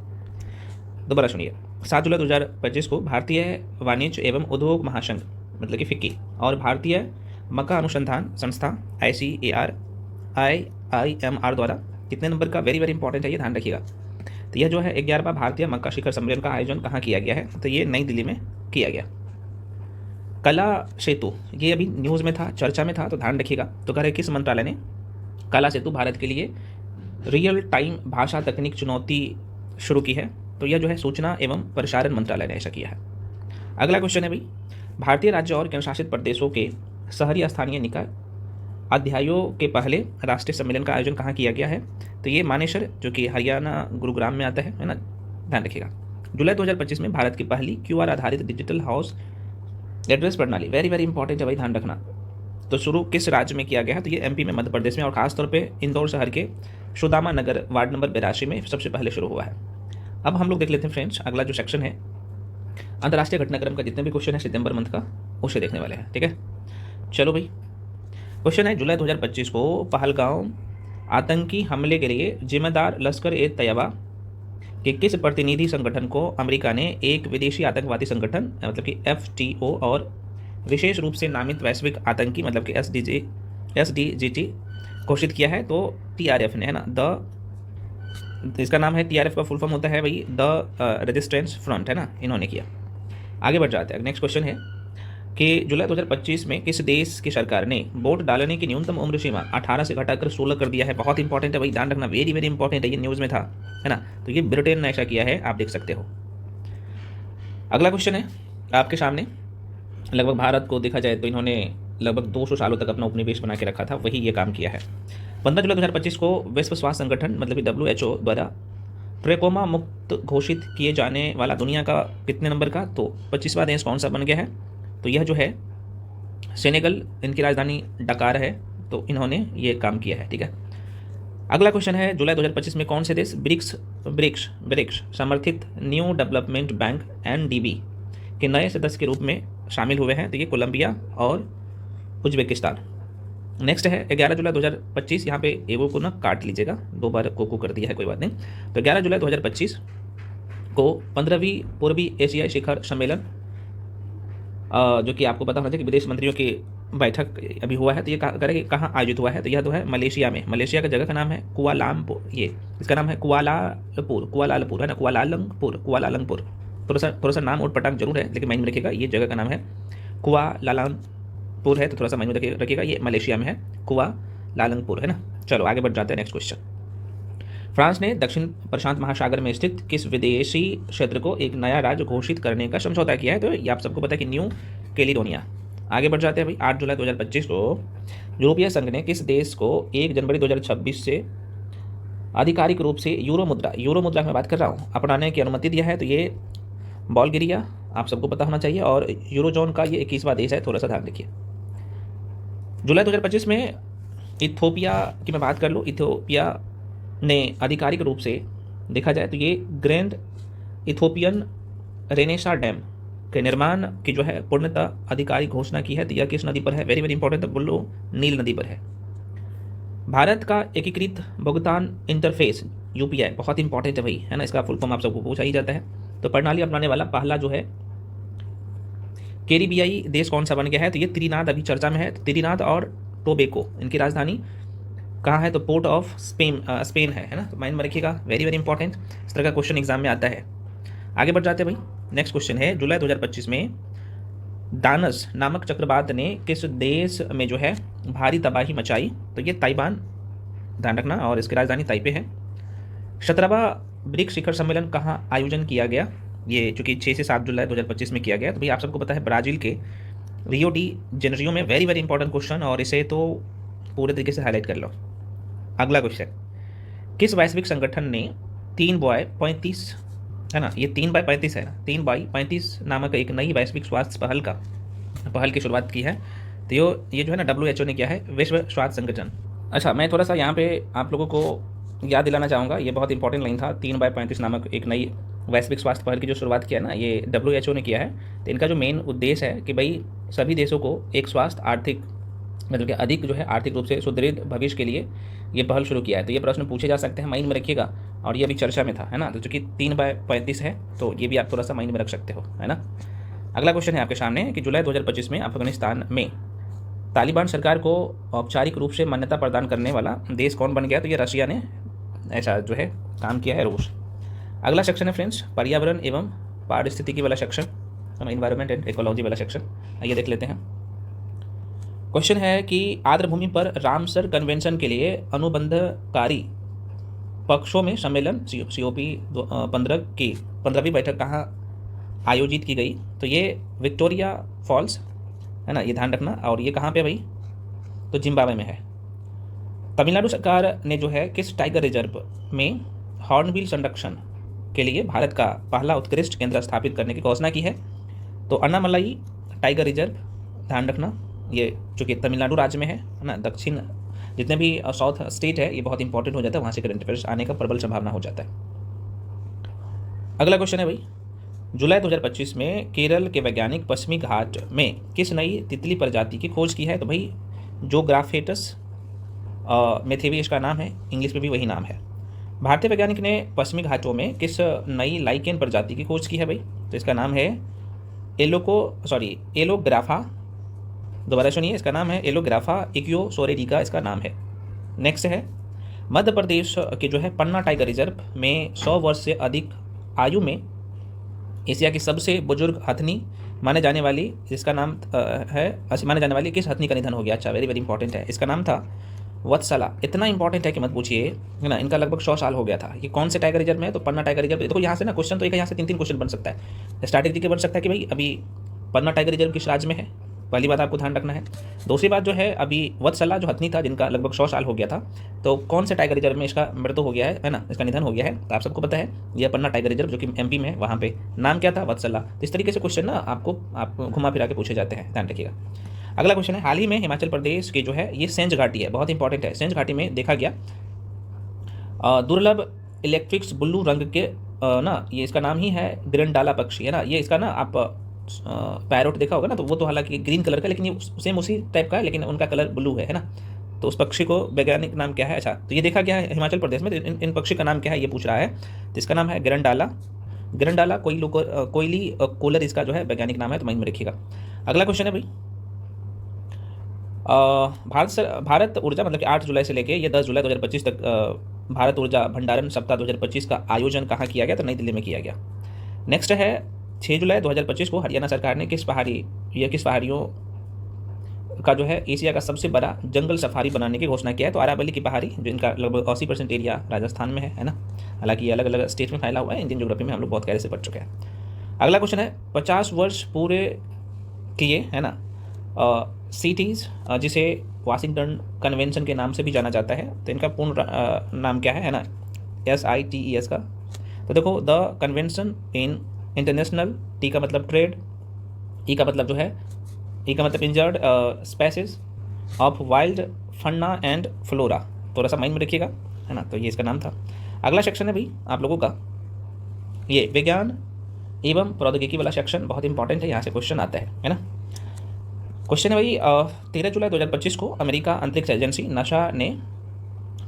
दोबारा सुनिए, 7 जुलाई 2025 को भारतीय वाणिज्य एवं उद्योग महासंघ, मतलब कि फिक्की, और भारतीय मक्का अनुसंधान संस्था ICAR द्वारा कितने नंबर का, वेरी वेरी इंपॉर्टेंट है, ये ध्यान रखिएगा। तो यह जो है 11वां भारतीय मक्का शिखर सम्मेलन का आयोजन कहाँ किया गया है? तो ये नई दिल्ली में किया गया। कला सेतु, ये अभी न्यूज़ में था, चर्चा में था, तो ध्यान रखिएगा। तो कह रहे किस मंत्रालय ने कला सेतु भारत के लिए रियल टाइम भाषा तकनीक चुनौती शुरू की है? तो यह जो है सूचना एवं प्रसारण मंत्रालय ने ऐसा किया है। अगला क्वेश्चन है भाई, भारतीय राज्य और केंद्रशासित प्रदेशों के शहरी स्थानीय निकाय अध्यायों के पहले राष्ट्रीय सम्मेलन का आयोजन कहाँ किया गया है? तो ये मानेसर, जो कि हरियाणा गुरुग्राम में आता है ना, ध्यान रखिएगा। जुलाई 2025 में भारत की पहली QR आधारित डिजिटल हाउस एड्रेस प्रणाली, वेरी वेरी इंपॉर्टेंट है भाई, ध्यान रखना। तो शुरू किस राज्य में किया गया है? तो ये MP में, मध्य प्रदेश में, और खासतौर पे इंदौर शहर के सुदामा नगर वार्ड नंबर 82 में सबसे पहले शुरू हुआ है। अब हम लोग देख लेते हैं फ्रेंड्स, अगला जो सेक्शन है अंतर्राष्ट्रीय घटनाक्रम का जितने भी क्वेश्चन है सितंबर मंथ का उसे देखने वाले हैं। ठीक है, चलो भाई। क्वेश्चन है, जुलाई 2025 को पहलगांव आतंकी हमले के लिए जिम्मेदार लश्कर ए तैयबा के किस प्रतिनिधि संगठन को अमेरिका ने एक विदेशी आतंकवादी संगठन मतलब कि FTO और विशेष रूप से नामित वैश्विक आतंकी मतलब कि SDGT घोषित किया है? तो TRF ने, है ना। इसका नाम है, TRF का फुल फॉर्म होता है भाई द रेजिस्टेंस फ्रंट, है ना, इन्होंने किया। आगे बढ़ जाते हैं। नेक्स्ट क्वेश्चन है कि जुलाई 2025 में किस देश की सरकार ने वोट डालने की न्यूनतम उम्र सीमा 18 से घटाकर 16 कर दिया है? बहुत इंपॉर्टेंट है भाई, ध्यान रखना, वेरी वेरी इंपॉर्टेंट है, ये न्यूज़ में था, है ना। तो ये ब्रिटेन ने ऐसा किया है, आप देख सकते हो। अगला क्वेश्चन है आपके सामने, लगभग भारत को देखा जाए तो इन्होंने लगभग 200 सालों तक अपना उपनिवेश बना के रखा था, वही ये काम किया है। 15 जुलाई 2025 को विश्व स्वास्थ्य संगठन मतलब कि WHO द्वारा ट्रेकोमा मुक्त घोषित किए जाने वाला दुनिया का कितने नंबर का, तो 25वां देश कौन सा बन गया है? तो यह जो है सेनेगल, इनकी राजधानी डकार है, तो इन्होंने ये काम किया है। ठीक है, अगला क्वेश्चन है, जुलाई 2025 में कौन से देश ब्रिक्स समर्थित न्यू डेवलपमेंट बैंक NDB के नए सदस्य के रूप में शामिल हुए हैं? तो ये कोलंबिया और उज्बेकिस्तान। नेक्स्ट है 11 जुलाई 2025, यहाँ पे एगो को ना काट लीजिएगा, 2 बार कोको कर दिया है, कोई बात नहीं। तो 11 जुलाई 2025 को 15वीं पूर्वी एशियाई शिखर सम्मेलन जो कि आपको पता होना चाहिए कि विदेश मंत्रियों की बैठक अभी हुआ है, तो ये कहाँ आयोजित हुआ है? तो यह तो है मलेशिया में। मलेशिया का जगह का नाम है कुआलालंपुर, ये इसका नाम है कुआलालंपुर, है ना, कुआलालंपुर। थोड़ा सा नाम और पटांग जरूर है, लेकिन माइंड में रखिएगा ये जगह का नाम है कुआलालंपुर है, तो थोड़ा सा माइंड में रखिएगा, ये मलेशिया में है, कुआलालंपुर, है ना। चलो आगे बढ़ जाते हैं। नेक्स्ट क्वेश्चन, फ्रांस ने दक्षिण प्रशांत महासागर में स्थित किस विदेशी क्षेत्र को एक नया राज्य घोषित करने का समझौता किया है? तो ये आप सबको पता है कि न्यू कैलिडोनिया। आगे बढ़ जाते हैं भाई। 8 जुलाई 2025 को यूरोपीय संघ ने किस देश को 1 जनवरी 2026 से आधिकारिक रूप से यूरो मुद्रा में बात कर रहा हूँ, अपनाने की अनुमति दिया है? तो ये बुल्गारिया, आप सबको पता होना चाहिए, और यूरोजोन का ये 21वां देश है, थोड़ा सा ध्यान रखिए। जुलाई 2025 में इथियोपिया की मैं बात कर लूँ, इथियोपिया ने आधिकारिक रूप से देखा जाए तो ये ग्रैंड इथियोपियन रेनेसा डैम के निर्माण की जो है पूर्णतः आधिकारिक घोषणा की है। तो यह किस नदी पर है? वेरी वेरी इंपॉर्टेंट, बोल लो, नील नदी पर है। भारत का एकीकृत भुगतान इंटरफेस UPI बहुत इंपॉर्टेंट है भाई, है ना, इसका फुल फॉर्म आप सबको पूछा ही जाता है। तो प्रणाली अपनाने वाला पहला जो है कैरिबियाई देश कौन सा बन गया है? तो ये त्रिनाद अभी चर्चा में है। त्रिनाद और टोबैको, इनकी राजधानी कहाँ है? तो पोर्ट ऑफ स्पेन है ना, तो माइंड में रखिएगा, वेरी वेरी इंपॉर्टेंट, इस तरह का क्वेश्चन एग्जाम में आता है। आगे बढ़ जाते हैं भाई। नेक्स्ट क्वेश्चन है, जुलाई 2025 में दानस नामक चक्रवात ने किस देश में जो है भारी तबाही मचाई? तो ये ताइवान, ध्यान रखना, और इसकी राजधानी ताइपे है। 17वां ब्रिक्स शिखर सम्मेलन कहाँ आयोजन किया गया? ये चूंकि 6 से 7 जुलाई 2025 में किया गया, तो भाई आप सबको पता है ब्राज़ील के रियो डी जेनेरियो में। वेरी वेरी इंपॉर्टेंट क्वेश्चन, और इसे तो पूरे तरीके से हाईलाइट कर लो। अगला क्वेश्चन, किस वैश्विक संगठन ने 3x35, है ना, ये 3x35 है ना, 3x35 नामक एक नई वैश्विक स्वास्थ्य पहल की शुरुआत की है? तो ये जो है ना WHO ने किया है, विश्व स्वास्थ्य संगठन। अच्छा, मैं थोड़ा सा यहाँ पे आप लोगों को याद दिलाना चाहूँगा, ये बहुत इंपॉर्टेंट लाइन था, 3x35 नामक एक नई वैश्विक स्वास्थ्य पहल की जो शुरुआत किया है ना, ये WHO ने किया है। तो इनका जो मेन उद्देश्य है कि भाई सभी देशों को एक स्वास्थ्य आर्थिक मतलब कि अधिक जो है आर्थिक रूप से सुदृढ़ भविष्य के लिए ये पहल शुरू किया है। तो ये प्रश्न पूछे जा सकते हैं, माइंड में रखिएगा, और ये अभी चर्चा में था, है ना। तो चूँकि 3x35 है, तो ये भी आप थोड़ा सा माइंड में रख सकते हो, है ना। अगला क्वेश्चन है आपके सामने कि जुलाई 2025 में अफगानिस्तान में तालिबान सरकार को औपचारिक रूप से मान्यता प्रदान करने वाला देश कौन बन गया? तो ये रशिया ने ऐसा जो है काम किया है, रूस। अगला सेक्शन है फ्रेंड्स पर्यावरण एवं पारिस्थितिकी वाला सेक्शन, इन्वायरमेंट एंड इकोलॉजी वाला सेक्शन, आइए देख लेते हैं। क्वेश्चन है कि आर्द्र भूमि पर रामसर कन्वेंशन के लिए अनुबंधकारी पक्षों में सम्मेलन COP 15 की 15वीं बैठक कहाँ आयोजित की गई? तो ये विक्टोरिया फॉल्स, है ना, ये ध्यान रखना, और ये कहाँ पे भाई? तो जिम्बाब्वे में है। तमिलनाडु सरकार ने जो है किस टाइगर रिजर्व में हॉर्नबिल संरक्षण के लिए भारत का पहला उत्कृष्ट केंद्र स्थापित करने की घोषणा की है? तो अन्नामलाई टाइगर रिजर्व, ध्यान रखना, ये चूँकि तमिलनाडु राज्य में है ना, दक्षिण जितने भी साउथ स्टेट है ये बहुत इंपॉर्टेंट हो जाता है, वहाँ से करंट अफेयर्स आने का प्रबल संभावना हो जाता है। अगला क्वेश्चन है भाई, जुलाई 2025 में केरल के वैज्ञानिक पश्चिमी घाट में किस नई तितली प्रजाति की खोज की है? तो भाई जोग्राफेटस मेथेवी इसका नाम है, इंग्लिश में भी वही नाम है। भारतीय वैज्ञानिक ने पश्चिमी घाटों में किस नई लाइकेन प्रजाति की खोज की है भाई? तो इसका नाम है एलोग्राफा, दोबारा सुनिए, इसका नाम है एलोग्राफा इक्योसोरेडिका इसका नाम है। नेक्स्ट है, मध्य प्रदेश के जो है पन्ना टाइगर रिजर्व में 100 वर्ष से अधिक आयु में एशिया की सबसे बुजुर्ग हथनी माने जाने वाली किस हथनी का निधन हो गया? अच्छा, वेरी वेरी इंपॉर्टेंट है, इसका नाम था वत्सला। इतना इंपॉर्टेंट है कि मत पूछिए, है ना, इनका लगभग 100 साल हो गया था। ये कौन से टाइगर रिजर्व में है? तो पन्ना टाइगर रिजर्व। देखो यहाँ से ना क्वेश्चन तो एक यहाँ से 3 क्वेश्चन बन सकता है। स्ट्रैटेजी बन सकता है कि भाई अभी पन्ना टाइगर रिजर्व किस राज्य में है, पहली बात आपको ध्यान रखना है। दूसरी बात जो है, अभी वत्सला जो हथनी था जिनका लगभग 100 साल हो गया था, तो कौन से टाइगर रिजर्व में इसका मृत्यु हो गया है ना, इसका निधन हो गया है? तो आप सबको पता है यह पन्ना टाइगर रिजर्व जो कि एमपी में है, वहाँ पे नाम क्या था? वत्सला। तो इस तरीके से क्वेश्चन ना आपको घुमा फिरा के पूछे जाते हैं, ध्यान रखिएगा। अगला क्वेश्चन है, हाल ही में हिमाचल प्रदेश की जो है ये सेंज घाटी है, बहुत इंपॉर्टेंट है। सेंज घाटी में देखा गया दुर्लभ इलेक्ट्रिक्स ब्लू रंग के ना, ये इसका नाम ही है ग्रंडाला पक्षी, है ना। ये इसका ना आप पैरोट देखा होगा ना, तो वो तो हालांकि ग्रीन कलर का, लेकिन ये सेम उसी टाइप का है, लेकिन उनका कलर ब्लू है ना। तो उस पक्षी को वैज्ञानिक नाम क्या है? अच्छा, तो ये देखा गया है हिमाचल प्रदेश में। तो इन पक्षी का नाम क्या है ये पूछ रहा है, तो इसका नाम है ग्रंडाला कोयली कोलर इसका जो है वैज्ञानिक नाम है, तो माइंड में रखिएगा। अगला क्वेश्चन है भाई, भारत ऊर्जा मतलब कि 8 जुलाई से लेके ये 10 जुलाई 2025 तक भारत ऊर्जा भंडारण सप्ताह 2025 का आयोजन कहाँ किया गया? तो नई दिल्ली में किया गया। नेक्स्ट है, 6 जुलाई 2025 को हरियाणा सरकार ने किस पहाड़ियों का जो है एशिया का सबसे बड़ा जंगल सफारी बनाने की घोषणा किया है? तो अरावली की पहाड़ी, जो इनका लगभग 80% एरिया राजस्थान में है ना। हालांकि ये अलग अलग स्टेट में फैला हुआ है, इंडियन ज्योग्राफी में हम लोग बहुत गहरे से पढ़ चुके हैं। अगला क्वेश्चन है, 50 वर्ष पूरे किए, है ना, सिटीज़ जिसे वाशिंगटन कन्वेंशन के नाम से भी जाना जाता है, तो इनका पूर्ण नाम क्या है ना, SITES का। तो देखो, the convention in international, T का मतलब ट्रेड, ई का मतलब जो है, ई का मतलब injured species of wild fauna and flora, थोड़ा सा माइंड में रखिएगा, है ना। तो ये इसका नाम था। अगला सेक्शन है भाई आप लोगों का ये विज्ञान एवं प्रौद्योगिकी वाला सेक्शन, बहुत इंपॉर्टेंट है, यहाँ से क्वेश्चन आता है ना। क्वेश्चन है भाई, 13 जुलाई 2025 को अमेरिका अंतरिक्ष एजेंसी नासा ने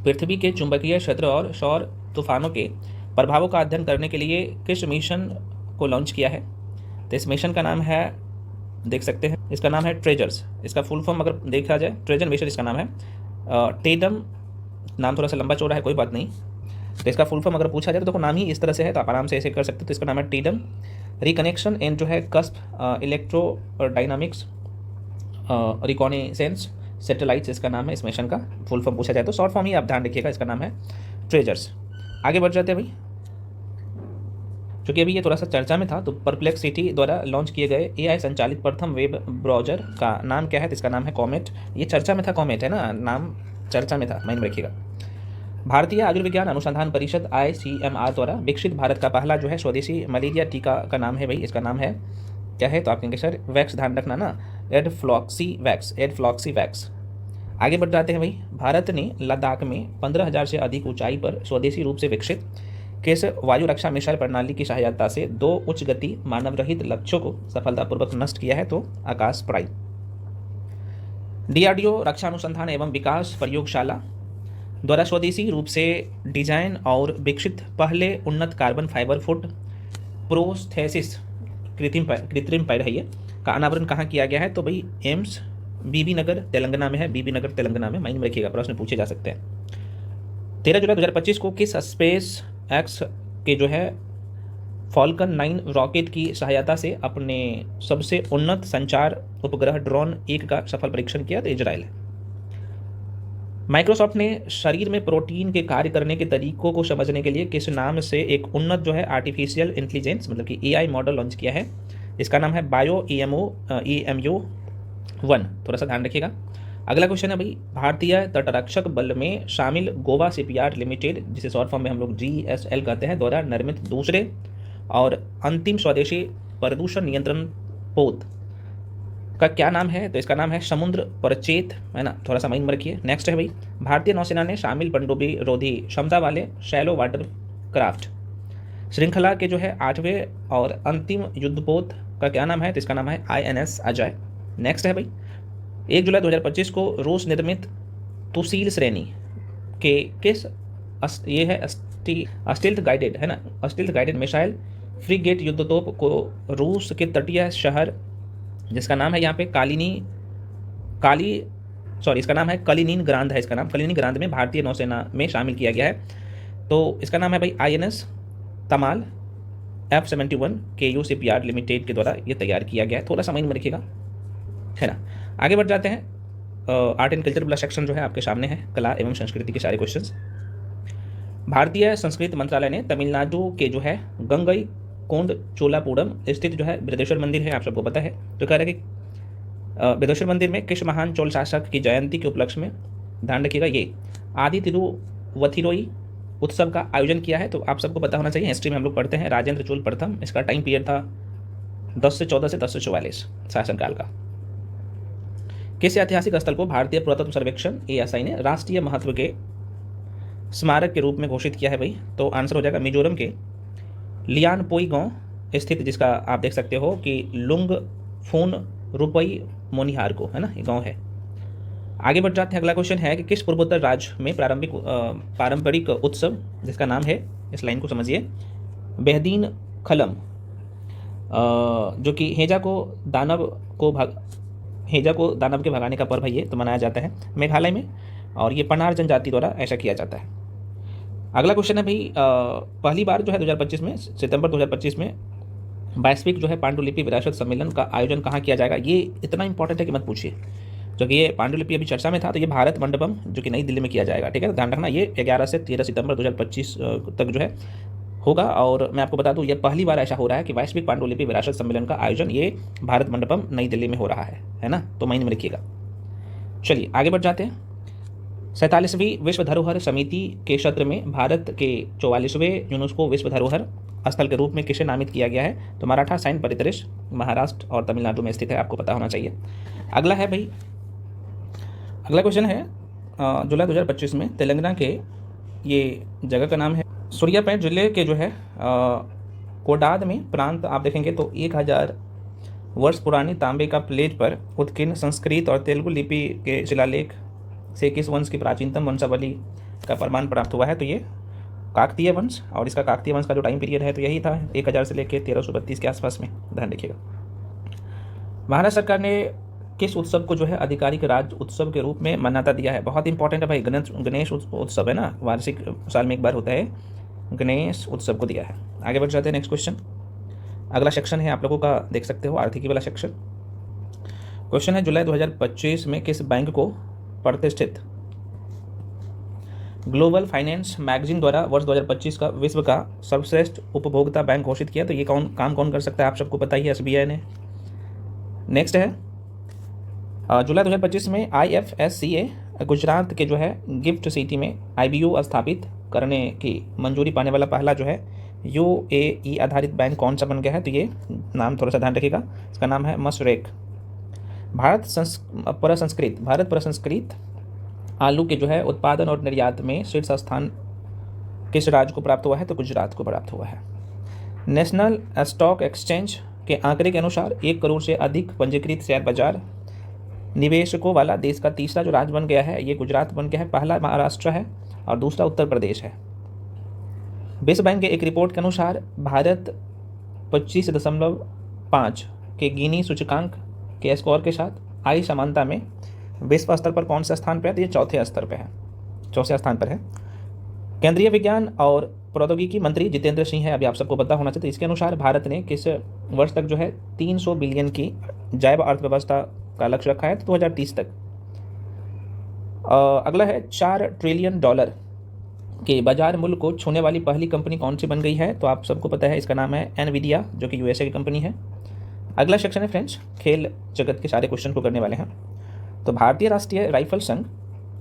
पृथ्वी के चुंबकीय क्षेत्र और सौर तूफानों के प्रभावों का अध्ययन करने के लिए किस मिशन को लॉन्च किया है? तो इस मिशन का नाम है, देख सकते हैं, इसका नाम है ट्रेजर्स। इसका फुल फॉर्म अगर देखा जाए, ट्रेजर मिशन इसका नाम है। टेडम, नाम थोड़ा सा लंबा चौड़ा है, कोई बात नहीं। तो इसका फुल फॉर्म अगर पूछा जाए तो देखो नाम ही इस तरह से है, तो आप आराम से ऐसे कर सकते हो। तो इसका नाम है टेडम रिकनेक्शन एंड जो है cusp electro dynamics reconnaissance satellites इसका नाम है इस मिशन का। फुल फॉर्म पूछा जाए तो शॉर्ट फॉर्म ही आप ध्यान रखिएगा, इसका नाम है ट्रेजर्स। आगे बढ़ जाते हैं भाई, क्योंकि अभी ये थोड़ा सा चर्चा में था, तो परप्लेक्सिटी द्वारा लॉन्च किए गए AI संचालित प्रथम वेब ब्राउजर का नाम क्या है? तो इसका नाम है कॉमेट। ये चर्चा में था, कॉमेट है ना, नाम चर्चा में था, माइंड में रखिएगा। भारतीय आयुर्विज्ञान अनुसंधान परिषद ICMR द्वारा विकसित भारत का पहला जो है स्वदेशी मलेरिया टीका का नाम है भाई, इसका नाम है क्या है? तो आप कहेंगे सर वैक्स, ध्यान रखना ना, एडफ्लॉक्सी वैक्स। आगे बढ़ जाते हैं भाई, भारत ने लद्दाख में 15,000 से अधिक ऊंचाई पर स्वदेशी रूप से विकसित किस वायु रक्षा मिसाइल प्रणाली की सहायता से 2 उच्च गति मानव रहित लक्ष्यों को सफलतापूर्वक नष्ट किया है? तो आकाश प्राइम। DRDO रक्षा अनुसंधान एवं विकास प्रयोगशाला द्वारा स्वदेशी रूप से डिजाइन और विकसित पहले उन्नत कार्बन फाइबर फुट प्रोस्थेसिस कृत्रिम पैर का अनावरण कहाँ किया गया है? तो भाई एम्स बीबी नगर तेलंगाना में है, बीबी नगर तेलंगाना में, माइंड में रखिएगा, प्रश्न पूछे जा सकते हैं। 13 जुलाई 2025 को किस स्पेस एक्स के जो है फॉल्कन 9 रॉकेट की सहायता से अपने सबसे उन्नत संचार उपग्रह ड्रोन 1 का सफल परीक्षण किया? तो इजराइल है। माइक्रोसॉफ्ट ने शरीर में प्रोटीन के कार्य करने के तरीकों को समझने के लिए किस नाम से एक उन्नत जो है आर्टिफिशियल इंटेलिजेंस मतलब कि AI मॉडल लॉन्च किया है? इसका नाम है बायो EMU 1, थोड़ा सा ध्यान रखिएगा। अगला क्वेश्चन है भाई, भारतीय तटरक्षक बल में शामिल गोवा शिपयार्ड लिमिटेड, जिसे शॉर्ट फॉर्म में हम लोग GSL कहते हैं, द्वारा निर्मित दूसरे और अंतिम स्वदेशी प्रदूषण नियंत्रण पोत का क्या नाम है? तो इसका नाम है समुद्र परचेत, है ना, थोड़ा सा माइंड में रखिए। नेक्स्ट है भाई, भारतीय नौसेना ने शामिल पनडुब्बी रोधी क्षमता वाले शैलो वाटर क्राफ्ट श्रृंखला के जो है 8वें और अंतिम युद्धपोत का क्या नाम है? तो इसका नाम है INS अजय। नेक्स्ट है भाई, 1 जुलाई 2025 को रूस निर्मित तुसील श्रेणी के किस ये है स्टील्थ गाइडेड, है ना, स्टील्थ गाइडेड मिसाइल फ्रीगेट युद्धतोप को रूस के तटीय शहर जिसका नाम है यहाँ पे इसका नाम है कलिनिनग्राद है, इसका नाम कलिनिनग्राद में भारतीय नौसेना में शामिल किया गया है। तो इसका नाम है भाई INS तमाल F-71 KU शिपयार्ड लिमिटेड के द्वारा ये तैयार किया गया है। थोड़ा सा माइंड में रखिएगा, है ना। आगे बढ़ जाते हैं। आर्ट एंड कल्चर वाला सेक्शन जो है आपके सामने है, कला एवं संस्कृति के सारे क्वेश्चंस। भारतीय संस्कृति मंत्रालय ने तमिलनाडु के जो है गंगई कोंड चोलापुरम स्थित जो है बृहदेश्वर मंदिर है, आप सबको पता है, तो कह रहे हैं कि बृहदेश्वर मंदिर में किस महान चोल शासक की जयंती के उपलक्ष्य में, ध्यान रखिएगा, ये आदि तिरुवथिरोई उत्सव का आयोजन किया है। तो आप सबको पता होना चाहिए, हिस्ट्री में हम लोग पढ़ते हैं, राजेंद्र चोल प्रथम, इसका टाइम पीरियड था 10 से 14 से 10 से 44 शासनकाल का। किस ऐतिहासिक स्थल को भारतीय पुरातत्व सर्वेक्षण ASI ने राष्ट्रीय महत्व के स्मारक के रूप में घोषित किया है भाई? तो आंसर हो जाएगा मिजोरम के लियानपोई गांव स्थित, जिसका आप देख सकते हो कि लुंग फोन रुपई मोनिहार को, है ना, ये गांव है। आगे बढ़ जाते हैं। अगला क्वेश्चन है कि किस पूर्वोत्तर राज्य में पारंपरिक उत्सव जिसका नाम है, इस लाइन को समझिए, बेहदीन खलम, जो कि हेजा को दानव के भगाने का पर्व है, ये तो मनाया जाता है मेघालय में, और ये पनार जनजाति द्वारा ऐसा किया जाता है। अगला क्वेश्चन है भाई, पहली बार जो है 2025 में, सितंबर 2025 में वैश्विक जो है पांडुलिपि विरासत सम्मेलन का आयोजन कहाँ किया जाएगा? ये इतना इंपॉर्टेंट है कि मत पूछिए, क्योंकि ये पांडुलिपि अभी चर्चा में था। तो ये भारत मंडपम जो कि नई दिल्ली में किया जाएगा, ठीक है, ध्यान रखना। ये 11 से 13 सितंबर 2025 तक जो है होगा। और मैं आपको बता दूं, ये पहली बार ऐसा हो रहा है कि वैश्विक पांडुलिपि विरासत सम्मेलन का आयोजन ये भारत मंडपम नई दिल्ली में हो रहा है ना, तो माइंड में रखिएगा। चलिए आगे बढ़ जाते हैं। 47वीं विश्व धरोहर समिति के सत्र में भारत के 44वें यूनेस्को विश्व धरोहर स्थल के रूप में किसे नामित किया गया है? तो मराठा सैन्य परिदृश्य महाराष्ट्र और तमिलनाडु में स्थित है, आपको पता होना चाहिए। अगला है भाई, अगला क्वेश्चन है, जुलाई 2025 में तेलंगाना के ये जगह का नाम है सूर्यापेट जिले के जो है कोडाद में प्रांत, आप देखेंगे तो 1000 वर्ष पुरानी तांबे का प्लेट पर उत्कीर्ण संस्कृत और तेलुगु लिपि के शिलालेख से किस वंश की प्राचीनतम वंशावली का प्रमाण प्राप्त हुआ है? तो ये काकतीय वंश, और इसका काकतीय वंश का जो टाइम पीरियड है तो यही था 1000 से लेकर 1332 के आसपास में, ध्यान रखिएगा। महाराष्ट्र सरकार ने किस उत्सव को जो है आधिकारिक राज्य उत्सव के रूप में मान्यता दिया है? बहुत इंपॉर्टेंट है भाई, गणेश उत्सव है ना, वार्षिक साल में एक बार होता है, गणेश उत्सव को दिया है। आगे बढ़ जाते हैं नेक्स्ट क्वेश्चन। अगला सेक्शन है आप लोगों का, देख सकते हो, आर्थिकी वाला सेक्शन। क्वेश्चन है, जुलाई 2025 में किस बैंक को प्रतिष्ठित ग्लोबल फाइनेंस मैगजीन द्वारा वर्ष 2025 का विश्व का सर्वश्रेष्ठ उपभोक्ता बैंक घोषित किया? तो ये कौन कर सकता है, आप सबको पता ही है, SBI ने। नेक्स्ट है, जुलाई 2025 में IFSCA गुजरात के जो है गिफ्ट सिटी में IBO स्थापित करने की मंजूरी पाने वाला पहला जो है UAE आधारित बैंक कौन सा बन गया है? तो ये नाम थोड़ा सा ध्यान रखिएगा, इसका नाम है मशरेक। भारत प्रसंस्कृत आलू के जो है उत्पादन और निर्यात में शीर्ष स्थान किस राज्य को प्राप्त हुआ है? तो गुजरात को प्राप्त हुआ है। नेशनल स्टॉक एक्सचेंज के आंकड़े के अनुसार 1 करोड़ से अधिक पंजीकृत शेयर बाजार निवेशकों वाला देश का तीसरा जो राज्य बन गया है ये गुजरात बन गया है। पहला महाराष्ट्र है और दूसरा उत्तर प्रदेश है। विश्व बैंक के एक रिपोर्ट के अनुसार भारत 25.5 के गिनी सूचकांक के स्कोर के साथ आई समानता में विश्व स्तर पर कौन सा स्थान पर है? तो ये चौथे स्थान पर है। केंद्रीय विज्ञान और प्रौद्योगिकी मंत्री जितेंद्र सिंह है, अभी आप सबको पता होना चाहिए। तो इसके अनुसार भारत ने किस वर्ष तक जो है 300 बिलियन की जैव अर्थव्यवस्था का लक्ष्य रखा है? तो 2030 तक। अगला है, $4 ट्रिलियन के बाजार मूल्य को छूने वाली पहली कंपनी कौन सी बन गई है? तो आप सबको पता है, इसका नाम है एनवीडिया, जो कि USA की कंपनी है। अगला सेक्शन है फ्रेंड्स, खेल जगत के सारे क्वेश्चन को करने वाले हैं। तो भारतीय राष्ट्रीय राइफल संघ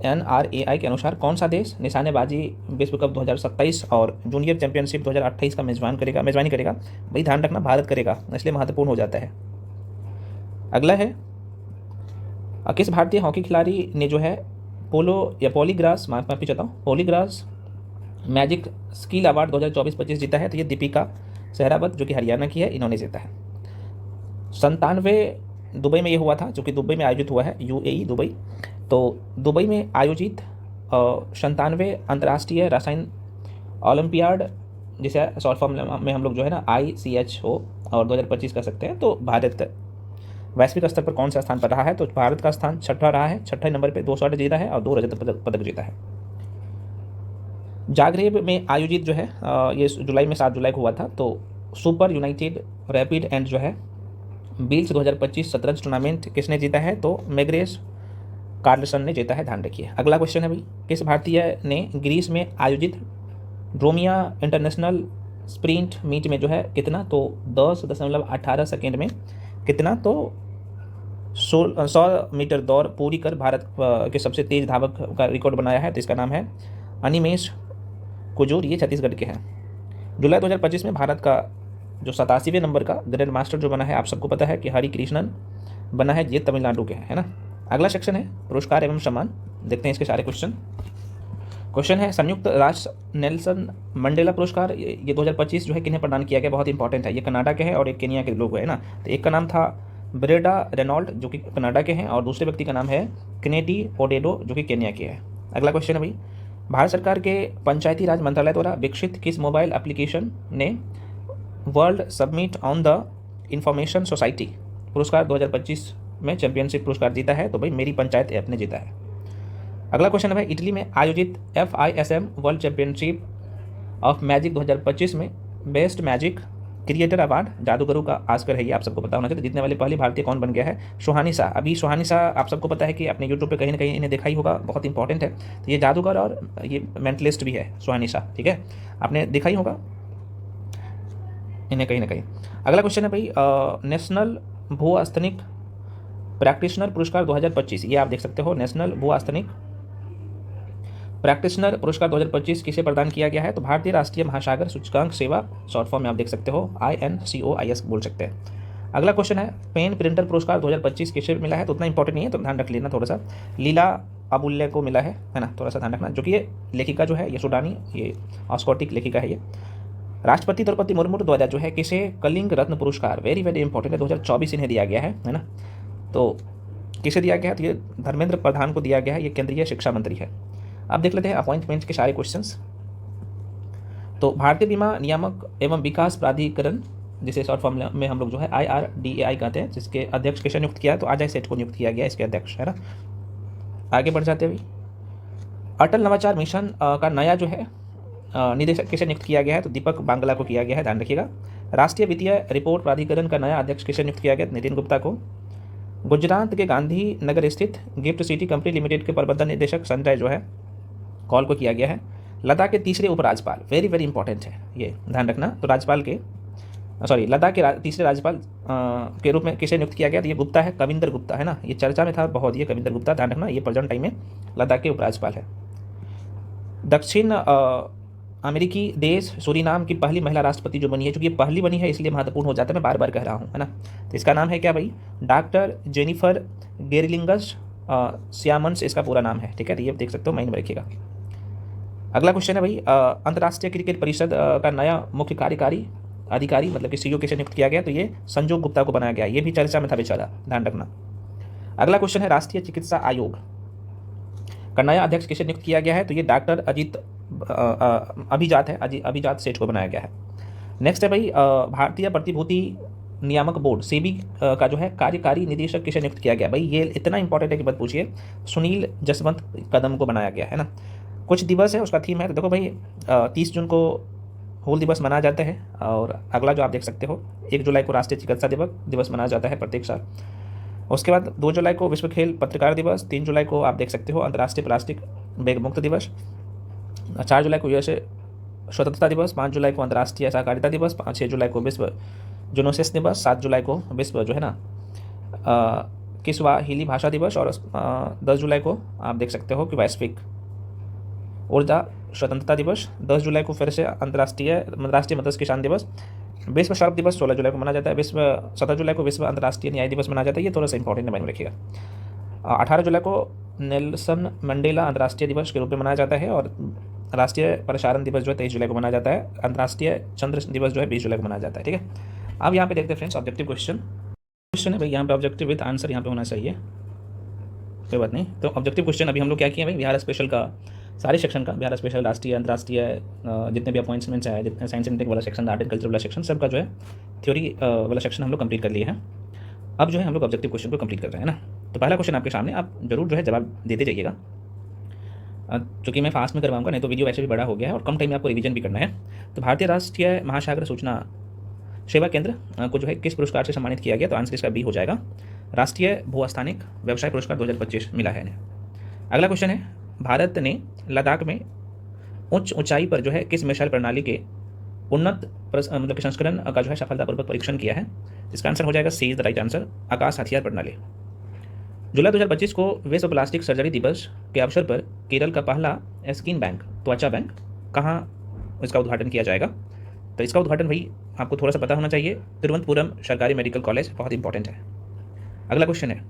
NRAI के अनुसार कौन सा देश निशानेबाजी विश्व कप 2027 और जूनियर चैंपियनशिप 2028 का मेजबानी करेगा? भाई ध्यान रखना, भारत करेगा, इसलिए महत्वपूर्ण हो जाता है। अगला है, किस भारतीय हॉकी खिलाड़ी ने जो है पोलो या पॉलीग्रास माफी चाहता हूँ पॉलीग्रास मैजिक स्किल अवार्ड 2024-25 जीता है? तो ये दीपिका सहरावत जो कि हरियाणा की है, इन्होंने जीता है। 97 दुबई में ये हुआ था, जो कि दुबई में आयोजित हुआ है, यूएई दुबई। तो दुबई में आयोजित 97वें अंतर्राष्ट्रीय रसायन ओलंपियाड, जिसे शॉर्ट फॉर्म में हम लोग जो है ना ICHO और 2025 कर सकते हैं। तो भारत वैश्विक स्तर पर कौन सा स्थान पर रहा है? तो भारत का स्थान छठा रहा है, छठे नंबर पे 2 स्वर्ण जीता है और 2 रजत पदक जीता है। जागरेब में आयोजित जो है ये जुलाई में 7 जुलाई को हुआ था। तो सुपर यूनाइटेड रैपिड एंड जो है बिल्स 2025 शतरंज टूर्नामेंट किसने जीता है? तो मैग्नेस कार्लसन ने जीता है, ध्यान रखिए। अगला क्वेश्चन है भाई, किस भारतीय ने ग्रीस में आयोजित ड्रोमिया इंटरनेशनल स्प्रिंट मीट में जो है कितना? तो 10.18 सेकेंड में कितना? तो 100 मीटर दौड़ पूरी कर भारत के सबसे तेज धावक का रिकॉर्ड बनाया है। तो इसका नाम है अनिमेश कुजूर, ये छत्तीसगढ़ के हैं। जुलाई 2025 में भारत का जो 87वें नंबर का ग्रैंड मास्टर जो बना है, आप सबको पता है कि हरि कृष्णन बना है, ये तमिलनाडु के हैं, है ना। अगला सेक्शन है पुरस्कार एवं सम्मान, देखते हैं इसके सारे क्वेश्चन है संयुक्त राष्ट्र नेल्सन मंडेला पुरस्कार ये 2025 जो है किन्हें प्रदान किया गया? बहुत इंपॉर्टेंट है, ये कनाडा के हैं और एक केनिया के लोग है ना। तो एक का नाम था ब्रेडा रेनॉल्ड जो कि कनाडा के हैं और दूसरे व्यक्ति का नाम है केनेडी ओडेडो जो कि केनिया के हैं। अगला क्वेश्चन है भाई, भारत सरकार के पंचायती राज मंत्रालय द्वारा विकसित किस मोबाइल एप्लीकेशन ने world summit on the information society पुरस्कार 2025 में चैंपियनशिप पुरस्कार जीता है? तो भाई मेरी पंचायत ऐप ने जीता है। अगला क्वेश्चन है भाई, इटली में आयोजित FISM world championship of magic 2025 में बेस्ट मैजिक क्रिएटर अवार्ड जादूगरों का आस्कर है, ये आप सबको पता होना चाहिए। जीतने वाली पहली भारतीय कौन बन गया है? सुहानी शाह। अभी सुहानी शाह आप सबको पता है कि अपने यूट्यूब पे कहीं ना कहीं इन्हें देखा ही होगा, बहुत इंपॉर्टेंट है। तो ये जादूगर और ये मेंटलिस्ट भी है सुहानी शाह, ठीक है, आपने देखा ही होगा इन्हें कहीं ना कहीं। अगला क्वेश्चन है भाई, नेशनल भू आस्थनिक प्रैक्टिशनर पुरस्कार 2025, ये आप देख सकते हो, नेशनल भू आस्थनिक प्रैक्टिशनर पुरस्कार 2025 किसे प्रदान किया गया है? तो भारतीय राष्ट्रीय महासागर सूचकांक सेवा, शॉर्ट फॉर्म में आप देख सकते हो INCOIS बोल सकते हैं। अगला क्वेश्चन है, पेन प्रिंटर पुरस्कार 2025 किसे मिला है? तो उतना इंपॉर्टेंट नहीं है, तो ध्यान रख लेना थोड़ा सा। लीला अबुल्ले को मिला है ना, थोड़ा सा ध्यान रखना, जो कि ये लेखिका जो है ये सूडानी, ये ऑस्कोटिक लेखिका है ये। राष्ट्रपति द्रौपदी मुर्मू द्वारा जो है किसे कलिंग रत्न पुरस्कार, वेरी वेरी इंपॉर्टेंट है, 2024 इन्हें दिया गया है ना। तो किसे दिया गया है? तो ये धर्मेंद्र प्रधान को दिया गया है, ये केंद्रीय शिक्षा मंत्री है। अब देख लेते हैं अपॉइंटमेंट के सारे क्वेश्चंस। तो भारतीय बीमा नियामक एवं विकास प्राधिकरण, जिसे शॉर्ट फॉर्म में हम लोग जो है IRDAI कहते हैं, जिसके अध्यक्ष किसे नियुक्त किया? तो अजय सेठ को नियुक्त किया गया इसके अध्यक्ष, है ना। आगे बढ़ जाते हैं अभी, अटल नवाचार मिशन का नया जो है निदेशक किसे नियुक्त किया गया है? तो दीपक बांगला को किया गया है, ध्यान रखिएगा। राष्ट्रीय वित्तीय रिपोर्ट प्राधिकरण का नया अध्यक्ष किसे नियुक्त किया गया? नितिन गुप्ता को। गुजरात के गांधी नगर स्थित गिफ्ट सिटी कंपनी लिमिटेड के प्रबंधन निदेशक संजय जो है कॉल को किया गया है। लद्दाख के तीसरे उपराज्यपाल, वेरी वेरी इंपॉर्टेंट है ये, ध्यान रखना। तो राज्यपाल के लद्दाख के तीसरे राज्यपाल के रूप में किसे नियुक्त किया गया? तो ये गुप्ता है, कविंदर गुप्ता, है ना, ये चर्चा में था बहुत, ये कविंदर गुप्ता, ध्यान रखना, ये प्रेजेंट टाइम में लद्दाख के उपराज्यपाल है। दक्षिण अमेरिकी देश सूरीनाम की पहली महिला राष्ट्रपति जो बनी है, चूंकि ये पहली बनी है इसलिए महत्वपूर्ण हो जाता है, मैं बार बार कह रहा हूँ, है ना। तो इसका नाम है क्या भाई? डॉक्टर जेनिफर गेरलिंगस सियामन्स इसका पूरा नाम है, ठीक है। तो ये देख सकते हो, माइंड में रखिएगा। अगला क्वेश्चन है भाई, अंतर्राष्ट्रीय क्रिकेट परिषद का नया मुख्य कार्यकारी अधिकारी मतलब कि CEO किसे नियुक्त किया गया? तो ये संजोग गुप्ता को बनाया गया, ये भी चर्चा में था बेचारा, ध्यान रखना। अगला क्वेश्चन है, राष्ट्रीय चिकित्सा आयोग का नया अध्यक्ष किसे नियुक्त किया गया है? तो ये डॉक्टर अभिजात है, अभिजात सेठ को बनाया गया है। नेक्स्ट है भाई, भारतीय प्रतिभूति नियामक बोर्ड सेबी का जो है कार्यकारी निदेशक किसे नियुक्त किया गया? भाई ये इतना इंपॉर्टेंट है कि मत पूछिए, सुनील जसवंत कदम को बनाया गया है ना। कुछ दिवस है उसका थीम है, तो देखो भाई 30 जून को हूल दिवस मनाया जाता है, और अगला जो आप देख सकते हो 1 जुलाई को राष्ट्रीय चिकित्सा दिवस मनाया जाता है प्रत्येक साल। उसके बाद 2 जुलाई को विश्व खेल पत्रकार दिवस, 3 जुलाई को आप देख सकते हो अंतर्राष्ट्रीय प्लास्टिक बैग मुक्त दिवस, 4 जुलाई को यूएसए स्वतंत्रता दिवस, 5 जुलाई को अंतर्राष्ट्रीय सहकारिता दिवस, 6 जुलाई को विश्व जुनोसिस दिवस, 7 जुलाई को विश्व जो है ना किस्वाहिली भाषा दिवस, और 10 जुलाई को आप देख सकते हो कि वैश्विक ऊर्जा स्वतंत्रता दिवस, 10 जुलाई को फिर से राष्ट्रीय मत्स्य किसान दिवस, विश्व सड़क दिवस 16 जुलाई को मनाया जाता है, 17 जुलाई को विश्व अंतर्राष्ट्रीय न्याय दिवस मनाया जाता है। ये थोड़ा सा इंपॉर्टेंट है, माइंड में रखिएगा। 18 जुलाई को नेल्सन मंडेला अंतर्राष्ट्रीय दिवस के रूप में मनाया जाता है और राष्ट्रीय प्रसारण दिवस जो है 23 जुलाई को मनाया जाता है। अंतर्राष्ट्रीय चंद्र दिवस जो है 20 जुलाई को मनाया जाता है। ठीक है, अब यहाँ पे देखते हैं फ्रेंड्स ऑब्जेक्टिव क्वेश्चन है भाई, यहाँ पे ऑब्जेक्टिव विद आंसर यहाँ पे होना चाहिए, कोई बात नहीं। तो ऑब्जेक्टिव क्वेश्चन अभी हम लोग क्या किए भाई, बिहार स्पेशल का सारे सेक्शन का, बिहार स्पेशल, राष्ट्रीय, अंतर्राष्ट्रीय, जितने भी अपॉइंटमेंट्स है, जितने साइंस एंड टेक वाला सेक्शन, आर्ट एंड कल्चर वाला सेक्शन, सबका जो है थ्योरी वाला सेक्शन हम लोग कंप्लीट कर लिए हैं। अब जो है हम लोग ऑब्जेक्टिव क्वेश्चन को कंप्लीट कर रहे हैं ना। तो पहला क्वेश्चन आपके सामने, आप जरूर जो है जवाब देते जाइएगा, क्योंकि मैं फास्ट में करवाऊंगा, नहीं तो वीडियो वैसे भी बड़ा हो गया है और कम टाइम में आपको रिवीजन भी करना है। तो भारतीय राष्ट्रीय महासागर सूचना सेवा केंद्र को जो है किस पुरस्कार से सम्मानित किया गया, तो आंसर इसका बी हो जाएगा, राष्ट्रीय भूस्थानिक व्यवसाय पुरस्कार 2025 मिला है इन्हें। अगला क्वेश्चन है, भारत ने लद्दाख में उच्च ऊंचाई पर जो है किस मिसाइल प्रणाली के उन्नत मतलब संस्करण का जो है सफलतापूर्वक परीक्षण किया है, इसका आंसर हो जाएगा C is the right answer, आकाश हथियार प्रणाली। जुलाई 2025 को विश्व प्लास्टिक सर्जरी दिवस के अवसर पर केरल का पहला स्किन बैंक, त्वचा बैंक, कहाँ इसका उद्घाटन किया जाएगा, तो इसका उद्घाटन भाई आपको थोड़ा सा पता होना चाहिए, तिरुवनंतपुरम सरकारी मेडिकल कॉलेज, बहुत इंपॉर्टेंट है। अगला क्वेश्चन है,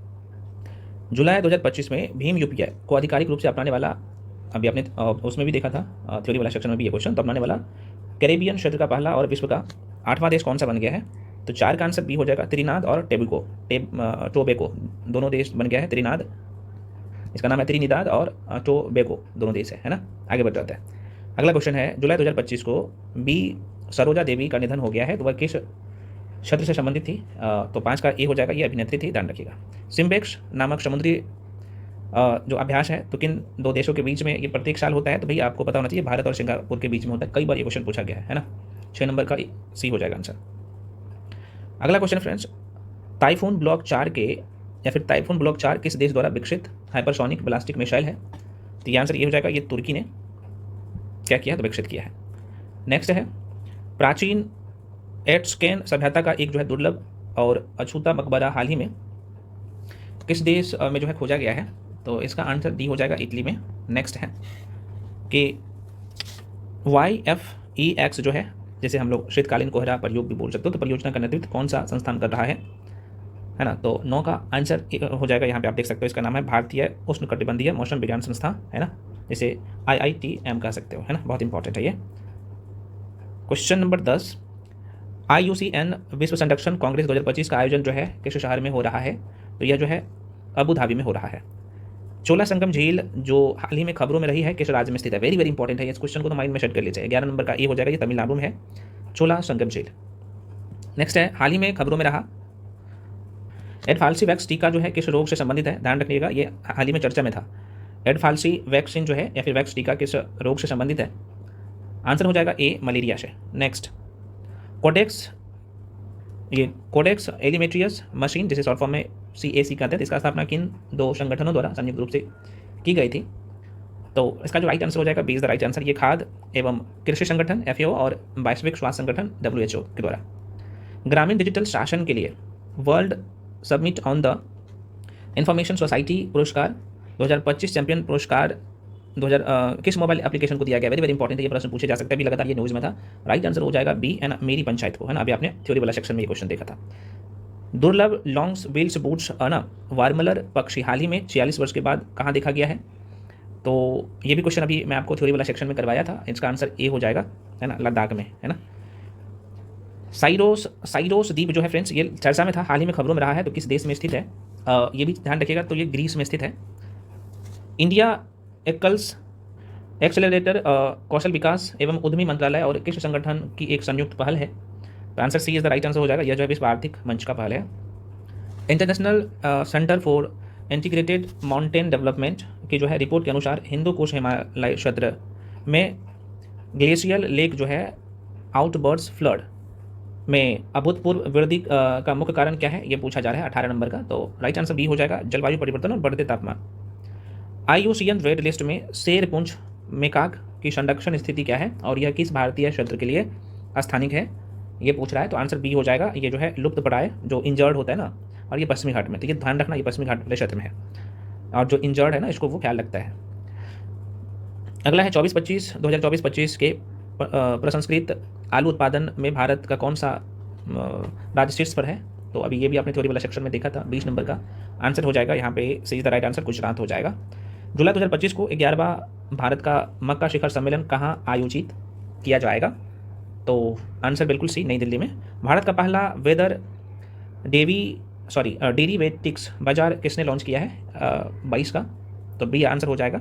जुलाई 2025 में भीम यूपीआई को आधिकारिक रूप से अपनाने वाला, अभी आपने उसमें भी देखा था थ्योरी वाला सेक्शन में भी ये क्वेश्चन, तो अपनाने वाला कैरेबियन क्षेत्र का पहला और विश्व का 8वां देश कौन सा बन गया है, तो 4 का आंसर बी हो जाएगा, त्रिनाद और टोबैको दोनों देश बन गया है। त्रिनाद, इसका नाम है त्रिनिदाद, और टोबैको दोनों देश है ना। आगे बढ़ जाता है। अगला क्वेश्चन है, जुलाई 2025 को बी सरोजा देवी का निधन हो गया है, तो वह किस क्षेत्र से संबंधित थी, तो 5 का ए हो जाएगा, ये अभिनेत्री थी, ध्यान रखिएगा। सिम्बेक्स नामक समुद्री जो अभ्यास है तो किन 2 देशों के बीच में ये प्रत्येक साल होता है, तो भैया आपको पता होना चाहिए, भारत और सिंगापुर के बीच में होता है। कई बार ये क्वेश्चन पूछा गया है ना। 6 नंबर का सी हो जाएगा आंसर। अगला क्वेश्चन फ्रेंड्स, टाइफून ब्लॉक 4 के या फिर टाइफून ब्लॉक 4 किस देश द्वारा विकसित हाइपरसोनिक बैलिस्टिक मिसाइल है, तो ये आंसर ये हो जाएगा, ये तुर्की ने क्या किया, तो विकसित किया है। नेक्स्ट है, प्राचीन एट्सकेन सभ्यता का एक जो है दुर्लभ और अछूता मकबरा हाल ही में किस देश में जो है खोजा गया है, तो इसका आंसर डी हो जाएगा, इटली में। नेक्स्ट है कि YFEX जो है, जैसे हम लोग शीतकालीन कोहरा प्रयोग भी बोल सकते हो, तो परियोजना का नेतृत्व कौन सा संस्थान कर रहा है ना। तो 9 का आंसर हो जाएगा, यहाँ पे आप देख सकते हो, इसका नाम है भारतीय उष्णकटिबंधीय मौसम विज्ञान संस्थान, है ना, जिसे IITM कह सकते हो, है ना, बहुत इंपॉर्टेंट है ये। क्वेश्चन नंबर 10, IUCN विश्व संरक्षण कांग्रेस 2025 का आयोजन जो है किस शहर में हो रहा है, तो यह जो है अबू धाबी में हो रहा है। चोला संगम झील जो हाल ही में खबरों में रही है किस राज्य में स्थित है, वेरी वेरी इंपॉर्टेंट है, इस क्वेश्चन को तो माइंड में सेट कर लीजिए। 11 नंबर का ए हो जाएगा, ये तमिलनाडु में है, चोला संगम झील। नेक्स्ट है, हाल ही में खबरों में रहा एडफाल्सी वैक्स टीका जो है किस रोग से संबंधित है, ध्यान रखिएगा, ये हाल ही में चर्चा में था। एडफाल्सी वैक्सीन जो है या फिर वैक्स टीका किस रोग से संबंधित है, आंसर हो जाएगा ए, मलेरिया से। नेक्स्ट, कोडेक्स एलिमेट्रियस मशीन, जिसे शॉर्ट फॉर्म में CAC कहते हैं, इसका स्थापना किन 2 संगठनों द्वारा संयुक्त रूप से की गई थी, तो इसका जो राइट आंसर हो जाएगा B is the right answer, ये खाद्य एवं कृषि संगठन FAO और वैश्विक स्वास्थ्य संगठन WHO के द्वारा। ग्रामीण डिजिटल शासन के लिए world summit on the information society पुरस्कार 2025 चैंपियन पुरस्कार 2000 किस मोबाइल एप्लीकेशन को दिया गया, वेरी वेरी इंपॉर्टेंट है, ये प्रश्न पूछे जा सकते हैं, अभी लगातार ये न्यूज़ में था। राइट आंसर हो जाएगा बी, है ना, मेरी पंचायत को, है ना, अभी आपने थ्योरी वाला सेक्शन में ये क्वेश्चन देखा था। दुर्लभ लॉन्ग्स बिल्स बूट्स ना वार्मलर पक्षी हाल ही में 46 वर्ष के बाद कहाँ देखा गया है, तो ये भी क्वेश्चन अभी मैं आपको थ्योरी वाला सेक्शन में करवाया था, इसका आंसर ए हो जाएगा, है ना, लद्दाख में, है ना। साइरोस द्वीप जो है फ्रेंड्स, ये चर्चा में था, हाल ही में खबरों में रहा है, तो किस देश में स्थित है, ये भी ध्यान रखिएगा, तो ये ग्रीस में स्थित है। इंडिया एकल्स एक्सेलरेटर कौशल विकास एवं उद्यमी मंत्रालय और किस संगठन की एक संयुक्त पहल है, तो answer C is the right answer हो जाएगा, यह जो है विश्व आर्थिक मंच का पहल है। International centre for integrated mountain development की जो है रिपोर्ट के अनुसार हिंदू कुश हिमालय क्षेत्र में ग्लेशियल लेक जो है आउटबर्ड्स फ्लड में अभूतपूर्व वृद्धि का मुख्य कारण क्या है, ये पूछा जा रहा है 18 नंबर का, तो राइट आंसर बी हो जाएगा, जलवायु परिवर्तन और बढ़ते तापमान। IUCN रेड लिस्ट में शेरपुंछ मेकाक की संरक्षण स्थिति क्या है और यह किस भारतीय क्षेत्र के लिए स्थानिक है, ये पूछ रहा है, तो आंसर बी हो जाएगा, ये जो है लुप्त प्राय जो इंजर्ड होता है ना, और ये पश्चिमी घाट में, तो ये ध्यान रखना, ये पश्चिमी घाट वाले क्षेत्र में है, और जो इंजर्ड है ना इसको वो ख्याल रखता है। अगला है 2024-25 के प्रसंस्कृत आलू उत्पादन में भारत का कौन सा राज्य शीर्ष पर है, तो अभी ये भी आपने थ्योरी वाला सेक्शन में देखा था। 20 नंबर का आंसर हो जाएगा यहाँ पे, C is the right answer, Gujarat हो जाएगा। जुलाई 2025 को 11वां भारत का मक्का शिखर सम्मेलन कहाँ आयोजित किया जाएगा? तो आंसर बिल्कुल सी, नई दिल्ली में। भारत का पहला वेदर डेरिवेटिक्स बाजार किसने लॉन्च किया है? 22 का, तो बी आंसर हो जाएगा।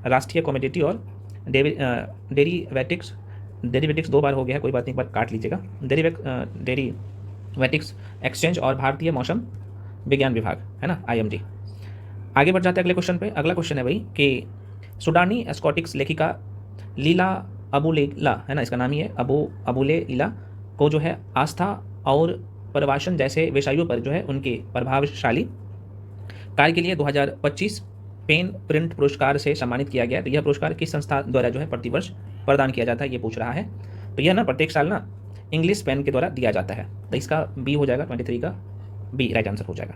राष्ट्रीय कमोडिटी और डेरिवेटिक्स 2 बार हो गया है, कोई बात नहीं, एक बार काट लीजिएगा। डेरिवेटिक्स एक्सचेंज और भारतीय मौसम विज्ञान विभाग, है ना, IMD। आगे बढ़ जाते हैं अगले क्वेश्चन पे। अगला क्वेश्चन है भाई कि सुडानी स्कॉटिक्स लेखिका लीला अबुलेला, है ना, इसका नाम ही है अबुलेला, को जो है आस्था और प्रवासन जैसे विषयों पर जो है उनके प्रभावशाली कार्य के लिए 2025 पेन प्रिंट पुरस्कार से सम्मानित किया गया। तो यह पुरस्कार किस संस्था द्वारा जो है प्रतिवर्ष प्रदान किया जाता है, ये पूछ रहा है। तो यह ना प्रत्येक साल ना इंग्लिश पेन के द्वारा दिया जाता है। तो इसका बी हो जाएगा, 23 का बी राइट आंसर हो जाएगा।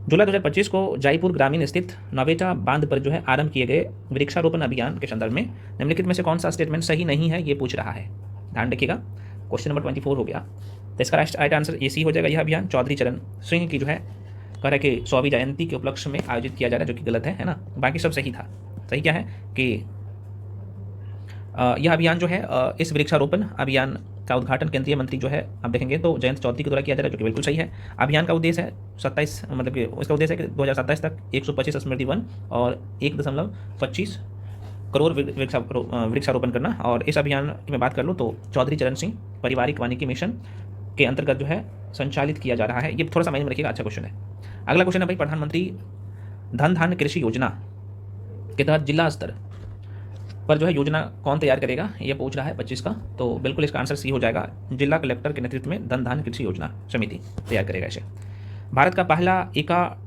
जुलाई 2025 को जयपुर ग्रामीण स्थित नवेटा बांध पर जो है आरंभ किए गए वृक्षारोपण अभियान के संदर्भ में निम्नलिखित में से कौन सा स्टेटमेंट सही नहीं है, ये पूछ रहा है। ध्यान रखिएगा, क्वेश्चन नंबर 24 हो गया। तो इसका राइट आंसर ये सी हो जाएगा। यह अभियान चौधरी चरण सिंह की जो है कह रहा है कि 100वीं जयंती के उपलक्ष्य में आयोजित किया जा रहा है, जो कि गलत है ना। बाकी सब सही था। सही क्या है कि यह अभियान जो है इस वृक्षारोपण अभियान का उद्घाटन केंद्रीय मंत्री जो है आप देखेंगे तो जयंत चौधरी के द्वारा किया जा रहा है, जो कि बिल्कुल सही है। अभियान का उद्देश्य है 27 मतलब कि इसका उद्देश्य है कि 2027 तक 125 स्मृति वन और 1.25 करोड़ वृक्षारोपण करना। और इस अभियान की मैं बात कर लूँ तो चौधरी चरण सिंह पारिवारिक वानिकी मिशन के अंतर्गत जो है संचालित किया जा रहा है। ये थोड़ा सा माइंड में रखिएगा, अच्छा क्वेश्चन है। अगला क्वेश्चन है भाई, प्रधानमंत्री धन धान्य कृषि योजना के तहत जिला स्तर पर जो है योजना कौन तैयार करेगा, ये पूछ रहा है 25 का। तो बिल्कुल इसका आंसर सी हो जाएगा। जिला कलेक्टर के नेतृत्व में धन धान्य कृषि योजना समिति तैयार करेगा इसे। भारत का पहला एका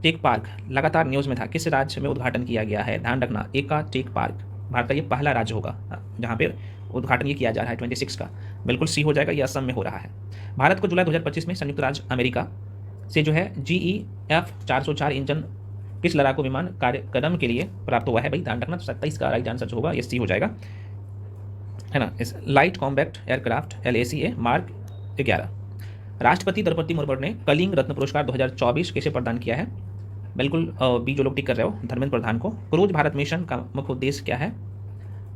टेक पार्क लगातार न्यूज़ में था, किस राज्य में उद्घाटन किया गया है? ध्यान रखना, एका टेक पार्क भारत का ये पहला राज्य होगा जहाँ पे उद्घाटन ये किया जा रहा है 26 का। बिल्कुल सी हो जाएगा, ये असम में हो रहा है। भारत को जुलाई 2025 में संयुक्त राज्य अमेरिका से जो है GEF 404 इंजन किस लड़ाकू विमान कार्यक्रम के लिए प्राप्त हुआ है? भाई ध्यान रखना, 27 का राइट आंसर जो होगा ये सी हो जाएगा, है ना। इस light combat aircraft LACA mark 11। राष्ट्रपति द्रौपदी मुर्मू ने कलिंग रत्न पुरस्कार 2024 किसे प्रदान किया है? बिल्कुल बी जो लोग टिक कर रहे हो, धर्मेंद्र प्रधान को। क्रूज भारत मिशन का मुख्य उद्देश्य क्या है?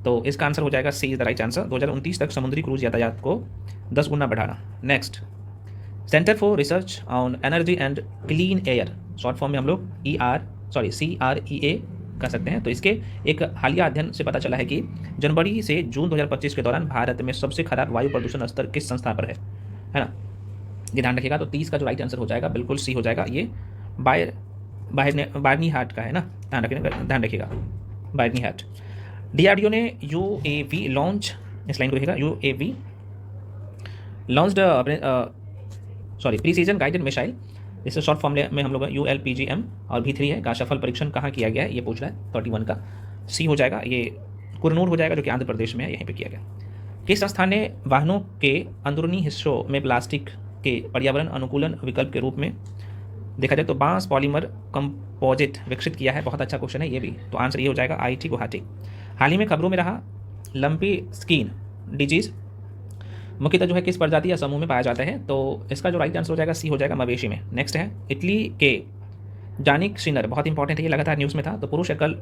तो इसका आंसर हो जाएगा C is the right answer, 2029 तक समुद्री क्रूज यातायात को 10 गुना बढ़ाना। Next, centre for research on energy and clean air, short form में हम लोग CREA कह सकते हैं। तो इसके एक हालिया अध्ययन से पता चला है कि जनवरी से जून 2025 के दौरान भारत में सबसे खराब वायु प्रदूषण स्तर किस संस्था पर है ना, ये ध्यान रखिएगा। तो 30 का जो राइट आंसर हो जाएगा बिल्कुल सी हो जाएगा, ये बार्नीहाट का है ना, ध्यान रखिएगा बार्नीहाट। DRDO ने UAV लॉन्च, इस लाइन को देखिएगा, UAV launched precision guided missile, इससे शॉर्ट फॉर्म में हम लोग ULPGM और V3 है, का सफल परीक्षण कहाँ किया गया है, ये पूछ रहा है। 31 का सी हो जाएगा, ये कुरनूर हो जाएगा, जो कि आंध्र प्रदेश में है, यहीं पे किया गया। किस संस्थान ने वाहनों के अंदरूनी हिस्सों में प्लास्टिक के पर्यावरण अनुकूलन विकल्प के रूप में देखा जाए तो बांस पॉलीमर कंपोजिट विकसित किया है? बहुत अच्छा क्वेश्चन है ये भी। तो आंसर ये हो जाएगा IIT गुवाहाटी। हाल ही में खबरों में रहा लंपी स्किन डिजीज मुख्यतः जो है किस प्रजाति या समूह में पाया जाता है? तो इसका जो राइट आंसर हो जाएगा सी हो जाएगा, मवेशी में। नेक्स्ट है, इटली के जानिक सिनर, बहुत इंपॉर्टेंट है, ये लगातार न्यूज़ में था। तो पुरुष एकल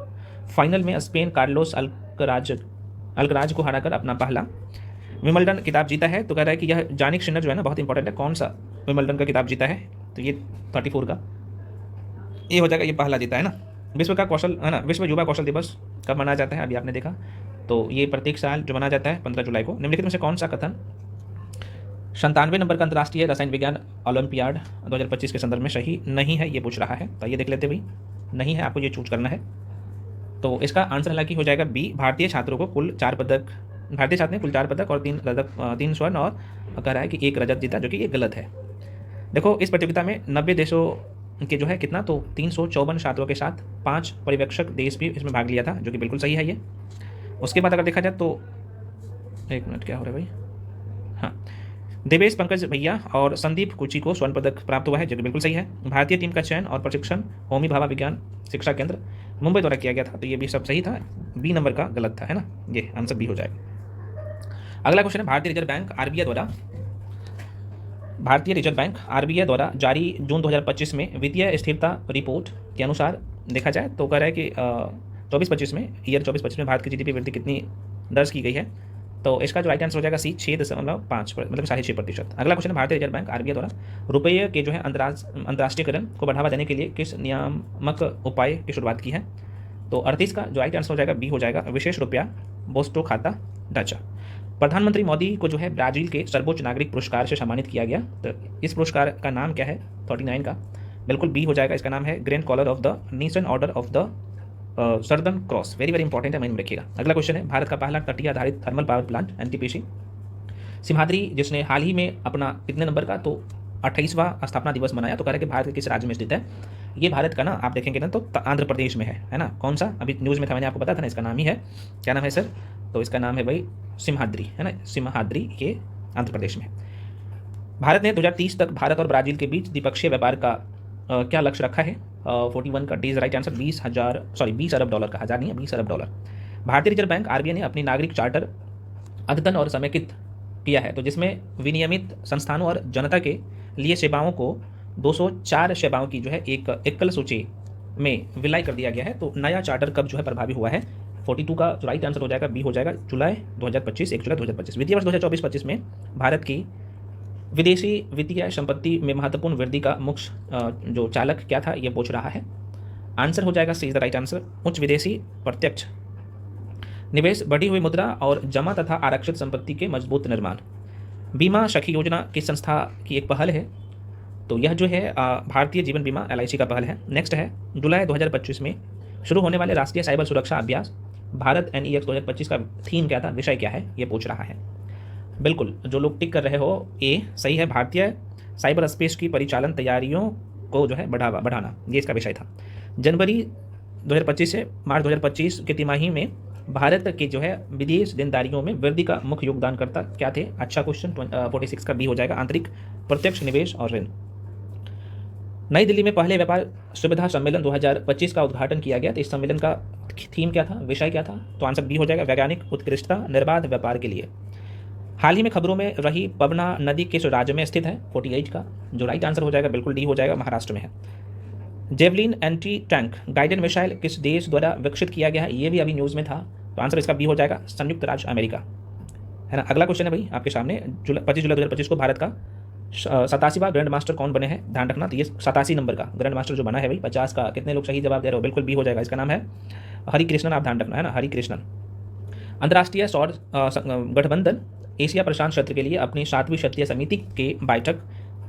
फाइनल में स्पेन कार्लोस अल्कराज को हराकर अपना पहला विंबलडन खिताब जीता है। तो कह रहा है कि यह जानिक सिनर जो है ना बहुत इंपॉर्टेंट है, कौन सा विंबलडन का खिताब जीता है? तो ये 34 का ये हो जाएगा, ये पहला जीता है ना। विश्व का कौशल है ना, विश्व युवा कौशल दिवस कब मनाया जाता है? अभी आपने देखा, तो ये प्रत्येक साल जो मनाया जाता है 15 जुलाई को। निम्नलिखित में से कौन सा कथन 97 नंबर का अंतर्राष्ट्रीय रसायन विज्ञान ओलंपियाड 2025 के संदर्भ में सही नहीं है, ये पूछ रहा है? तो ये देख लेते भाई, नहीं है, आपको ये चूज करना है। तो इसका आंसर हालांकि हो जाएगा बी, भारतीय छात्र ने कुल 4 पदक और 3 स्वर्ण और कह रहा है कि 1 रजत जीता, जो कि ये गलत है। देखो इस प्रतियोगिता में 90 देशों के जो है कितना, तो 354 छात्रों के साथ 5 पर्यवेक्षक देश भी इसमें भाग लिया था, जो कि बिल्कुल सही है ये। उसके बाद अगर देखा जाए तो 1 मिनट, क्या हो रहा है भाई, हाँ, देवेश पंकज भैया और संदीप कुची को स्वर्ण पदक प्राप्त हुआ है, जो कि बिल्कुल सही है। भारतीय टीम का चयन और प्रशिक्षण होमी भाभा विज्ञान शिक्षा केंद्र मुंबई द्वारा किया गया था, तो ये भी सब सही था, बी नंबर का गलत था, है ना, ये आंसर बी हो जाएगा। अगला क्वेश्चन है, भारतीय रिजर्व बैंक RBI द्वारा भारतीय रिजर्व बैंक आरबीआई द्वारा जारी जून 2025 में वित्तीय स्थिरता रिपोर्ट के अनुसार देखा जाए तो कह रहा है कि 24-25 में ईयर 24-25 में भारत की जीडीपी वृद्धि कितनी दर्ज की गई है। तो इसका जो राइट आंसर हो जाएगा सी 6.5 मतलब 6.5%। अगला क्वेश्चन है भारतीय रिजर्व बैंक आरबीआई द्वारा रुपये के जो है अंतर्राष्ट्रीयकरण को बढ़ावा देने के लिए किस नियामक उपाय की शुरुआत की है। तो 38 का जो राइट आंसर हो जाएगा बी हो जाएगा विशेष रुपया बोस्टो खाता ढांचा। प्रधानमंत्री मोदी को जो है ब्राजील के सर्वोच्च नागरिक पुरस्कार से सम्मानित किया गया। तो इस पुरस्कार का नाम क्या है 39 का, बिल्कुल बी हो जाएगा। इसका नाम है grand collar of the nation order of the southern cross. Very very important है, माइंड में रखिएगा। अगला क्वेश्चन है भारत का पहला तटीय आधारित thermal power plant NTPC Simhadri जिसने हाल ही में अपना कितने नंबर का तो 28वां स्थापना दिवस मनाया। तो कह रहे कि भारत के किस राज्य में स्थित है। ये भारत का ना आप देखेंगे ना तो आंध्र प्रदेश में है ना। कौन सा अभी न्यूज़ में था, मैंने आपको बताया था ना, इसका नाम ही है, क्या नाम है सर, तो इसका नाम है भाई सिमहाद्री, है ना, सिमहाद्री, ये आंध्र प्रदेश में। भारत ने 2030 तक भारत और ब्राज़ील के बीच द्विपक्षीय व्यापार का क्या लक्ष्य रखा है। 41 का D is right answer. 20 Arab dollar का, हज़ार नहीं है, 20 अरब डॉलर। भारतीय रिजर्व बैंक आरबीआई ने अपनी नागरिक चार्टर अद्यतन और समेकित किया है, तो जिसमें विनियमित संस्थानों और जनता के लिए सेवाओं को 204 सेवाओं की जो है एक एकल सूची में विलय कर दिया गया है। तो नया चार्टर कब जो है प्रभावी हुआ है। 42 का जो राइट आंसर हो जाएगा बी हो जाएगा जुलाई 2025, 1 जुलाई 2025। वित्तीय वर्ष 2024-25 में भारत की विदेशी वित्तीय संपत्ति में महत्वपूर्ण वृद्धि का मुख्य जो चालक क्या था, ये पूछ रहा है। आंसर हो जाएगा C is the right answer उच्च विदेशी प्रत्यक्ष निवेश, बढ़ी हुई मुद्रा और जमा तथा आरक्षित संपत्ति के मजबूत निर्माण। बीमा सखी योजना किस संस्था की एक पहल है। तो यह जो है भारतीय जीवन बीमा LIC का पहल है। नेक्स्ट है जुलाई 2025 में शुरू होने वाले राष्ट्रीय साइबर सुरक्षा अभ्यास भारत NEX 2025 का थीम क्या था, विषय क्या है, ये पूछ रहा है। बिल्कुल जो लोग टिक कर रहे हो ए सही है, भारतीय साइबर स्पेस की परिचालन तैयारियों को जो है बढ़ाना, ये इसका विषय था। जनवरी 2025 से मार्च 2025 की तिमाही में भारत के जो है विदेश देनदारियों में वृद्धि का मुख्य योगदानकर्ता क्या थे। अच्छा क्वेश्चन। 46 का बी हो जाएगा आंतरिक प्रत्यक्ष निवेश और ऋण। नई दिल्ली में पहले व्यापार सुविधा सम्मेलन 2025 का उद्घाटन किया गया। तो इस सम्मेलन का थीम क्या था, विषय क्या था। तो आंसर बी हो जाएगा वैज्ञानिक उत्कृष्टता निर्बाध व्यापार के लिए। हाल ही में खबरों में रही पवना नदी किस राज्य में स्थित है। 48 का जो राइट आंसर हो जाएगा बिल्कुल डी हो जाएगा, महाराष्ट्र में है। Javelin anti tank guided missile किस देश द्वारा विकसित किया गया है, ये भी अभी न्यूज़ में था। तो आंसर इसका बी हो जाएगा संयुक्त राज्य अमेरिका, है ना। अगला क्वेश्चन है भाई आपके सामने 25 जुलाई 2025 को भारत का 87वां ग्रैंड मास्टर कौन बने हैं, ध्यान रखना। तो ये 87 नंबर का ग्रैंड मास्टर जो बना है भाई, 50 का कितने लोग सही जवाब दे रहे हो, बिल्कुल बी हो जाएगा। इसका नाम है हरिकृष्णन, आप ध्यान रखना, है ना, हरिकृष्णन। अंतर्राष्ट्रीय सौर गठबंधन एशिया प्रशांत क्षेत्र के लिए अपनी 7वीं क्षेत्रीय समिति के बैठक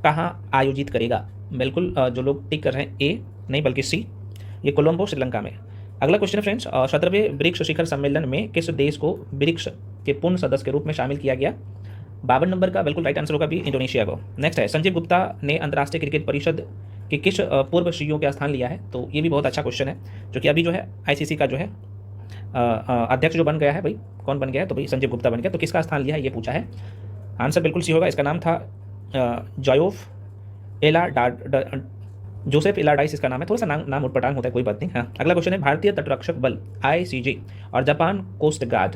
कहाँ आयोजित करेगा। बिल्कुल जो लोग टिक कर रहे हैं ए नहीं बल्कि सी, ये कोलंबो श्रीलंका में। अगला क्वेश्चन है फ्रेंड्स 17वें ब्रिक्स शिखर सम्मेलन में किस देश को ब्रिक्स के पूर्ण सदस्य के रूप में शामिल किया गया। 52 नंबर का बिल्कुल राइट आंसर होगा भी इंडोनेशिया को। नेक्स्ट है संजीव गुप्ता ने अंतर्राष्ट्रीय क्रिकेट परिषद के किस पूर्व CEO का स्थान लिया है। तो ये भी बहुत अच्छा क्वेश्चन है, जो कि अभी जो है ICC का जो है अध्यक्ष जो बन गया है भाई, कौन बन गया है, तो भाई संजीव गुप्ता बन गया। तो किसका स्थान लिया है ये पूछा है। आंसर बिल्कुल सी होगा। इसका नाम था जोसेफ एलाडाइस इसका नाम है। थोड़ा सा नाम उटपटांग होता है, कोई बात नहीं। हाँ, अगला क्वेश्चन है भारतीय तटरक्षक बल ICG और जापान कोस्ट गार्ड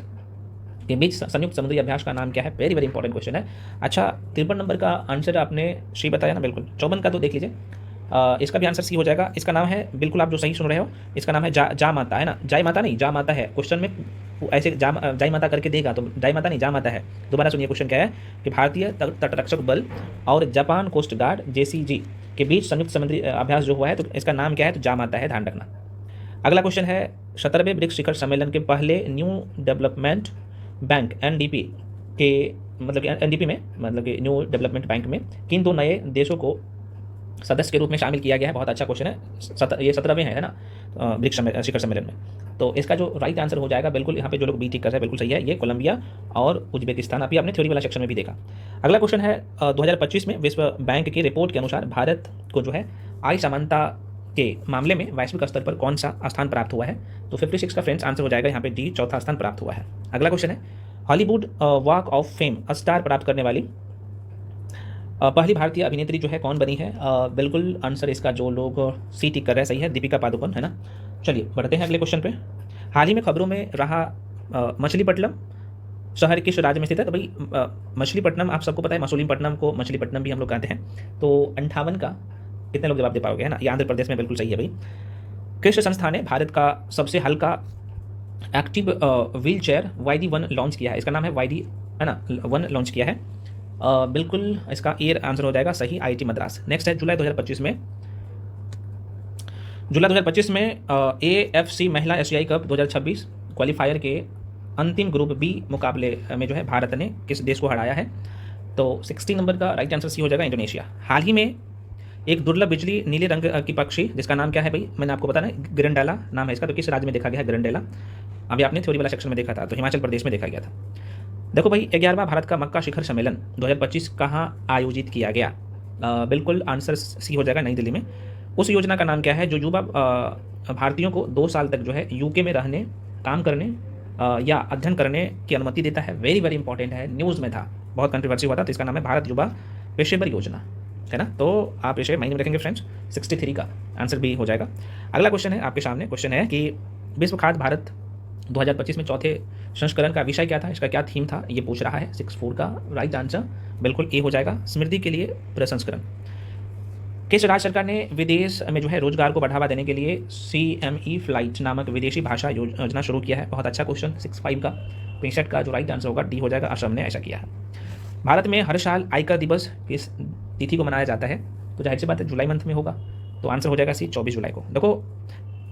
के बीच संयुक्त समुद्री अभ्यास का नाम क्या है। वेरी वेरी इंपॉर्टेंट क्वेश्चन है। अच्छा 53 नंबर का आंसर आपने सी बताया ना, बिल्कुल। 54 का तो देख लीजिए, इसका भी आंसर सी हो जाएगा। इसका नाम है, बिल्कुल आप जो सही सुन रहे हो, इसका नाम है जा माता, है ना, जाय माता नहीं जा माता है। क्वेश्चन में ऐसे जाय माता करके देगा तो जाय माता नहीं जा माता है। दोबारा सुनिए, क्वेश्चन क्या है कि भारतीय तटरक्षक बल और जापान कोस्ट गार्ड JCG के बीच संयुक्त समुद्री अभ्यास जो हुआ है, तो इसका नाम क्या है, तो जा माता है, ध्यान रखना। अगला क्वेश्चन है 17वें ब्रिक्स शिखर सम्मेलन के पहले न्यू डेवलपमेंट बैंक NDP के मतलब NDP में मतलब कि न्यू डेवलपमेंट बैंक में किन 2 नए देशों को सदस्य के रूप में शामिल किया गया है। बहुत अच्छा क्वेश्चन है। ये 17वें है ना ब्रिक्स शिखर सम्मेलन में। तो इसका जो राइट आंसर हो जाएगा बिल्कुल यहाँ पे जो लोग बी टिक कर रहे हैं बिल्कुल सही है, ये कोलंबिया और उज्बेकिस्तान। अभी आपने थ्योरी वाला सेक्शन में भी देखा। अगला क्वेश्चन है 2025 में विश्व बैंक की रिपोर्ट के अनुसार भारत को जो है आय समानता के मामले में वैश्विक स्तर पर कौन सा स्थान प्राप्त हुआ है। तो 56 का फ्रेंड्स आंसर हो जाएगा यहाँ पे डी, चौथा स्थान प्राप्त हुआ है। अगला क्वेश्चन है Hollywood walk of fame star प्राप्त करने वाली पहली भारतीय अभिनेत्री जो है कौन बनी है। बिल्कुल आंसर इसका जो लोग सी टिक कर रहे हैं सही है, दीपिका पादुकोण, है ना। चलिए बढ़ते हैं अगले क्वेश्चन पे। हाल ही में खबरों में रहा मछलीपट्टनम शहर किस राज्य में स्थित है? तो भाई मछलीपट्टनम, आप सबको पता है मसूलीपट्टनम को मछलीपट्टनम भी हम लोग कहते हैं। तो 58 का कितने लोग जवाब दे पाओगे, है ना? ये आंध्र प्रदेश में बिल्कुल सही है भाई। किस संस्था ने भारत का सबसे हल्का active wheel chair YD1 launch किया है? इसका नाम है YD, है ना, 1 लॉन्च किया है। बिल्कुल इसका एयर आंसर हो जाएगा सही, IIT मद्रास। नेक्स्ट है जुलाई 2025 में AFC महिला एशियाई कप 2026 क्वालिफायर के अंतिम ग्रुप बी मुकाबले में जो है भारत ने किस देश को हराया है? तो 60 नंबर का राइट आंसर सी हो जाएगा, इंडोनेशिया। हाल ही में एक दुर्लभ बिजली नीले रंग की पक्षी जिसका नाम क्या है भाई? मैंने आपको बताया ना, गिरंडेला नाम है इसका। तो किस राज्य में देखा गया है गिरंडेला? अभी आपने थ्योरी वाला सेक्शन में देखा था, तो हिमाचल प्रदेश में देखा गया था। देखो भाई, 11वां भारत का मक्का शिखर सम्मेलन 2025 कहाँ आयोजित किया गया? बिल्कुल आंसर सी हो जाएगा, नई दिल्ली में। उस योजना का नाम क्या है जो युवा भारतीयों को 2 साल तक जो है यूके में रहने, काम करने या अध्ययन करने की अनुमति देता है? वेरी वेरी इंपॉर्टेंट है, न्यूज़ में था, बहुत कंट्रोवर्सी हुआ था। तो इसका नाम है भारत युवा पेशेवर योजना, है ना? तो आप इसे माइंड में रखेंगे फ्रेंड्स। 63 का आंसर भी हो जाएगा। अगला क्वेश्चन है आपके सामने, क्वेश्चन है कि विश्व खाद्य भारत 2025 में चौथे संस्करण का विषय क्या था? इसका क्या थीम था? ये पूछ रहा है। 64 का राइट आंसर बिल्कुल ए हो जाएगा, स्मृति के लिए प्रसंस्करण। किस राज्य सरकार ने विदेश में जो है रोजगार को बढ़ावा देने के लिए CME फ्लाइट नामक विदेशी भाषा योजना शुरू किया है? बहुत अच्छा क्वेश्चन। 65 का 65 का जो राइट आंसर होगा डी हो जाएगा, असम ने ऐसा किया है। भारत में हर साल आयकर दिवस किस तिथि को मनाया जाता है? तो जाहिर सी बात है जुलाई मंथ में होगा, तो आंसर हो जाएगा सी, 24 जुलाई को। देखो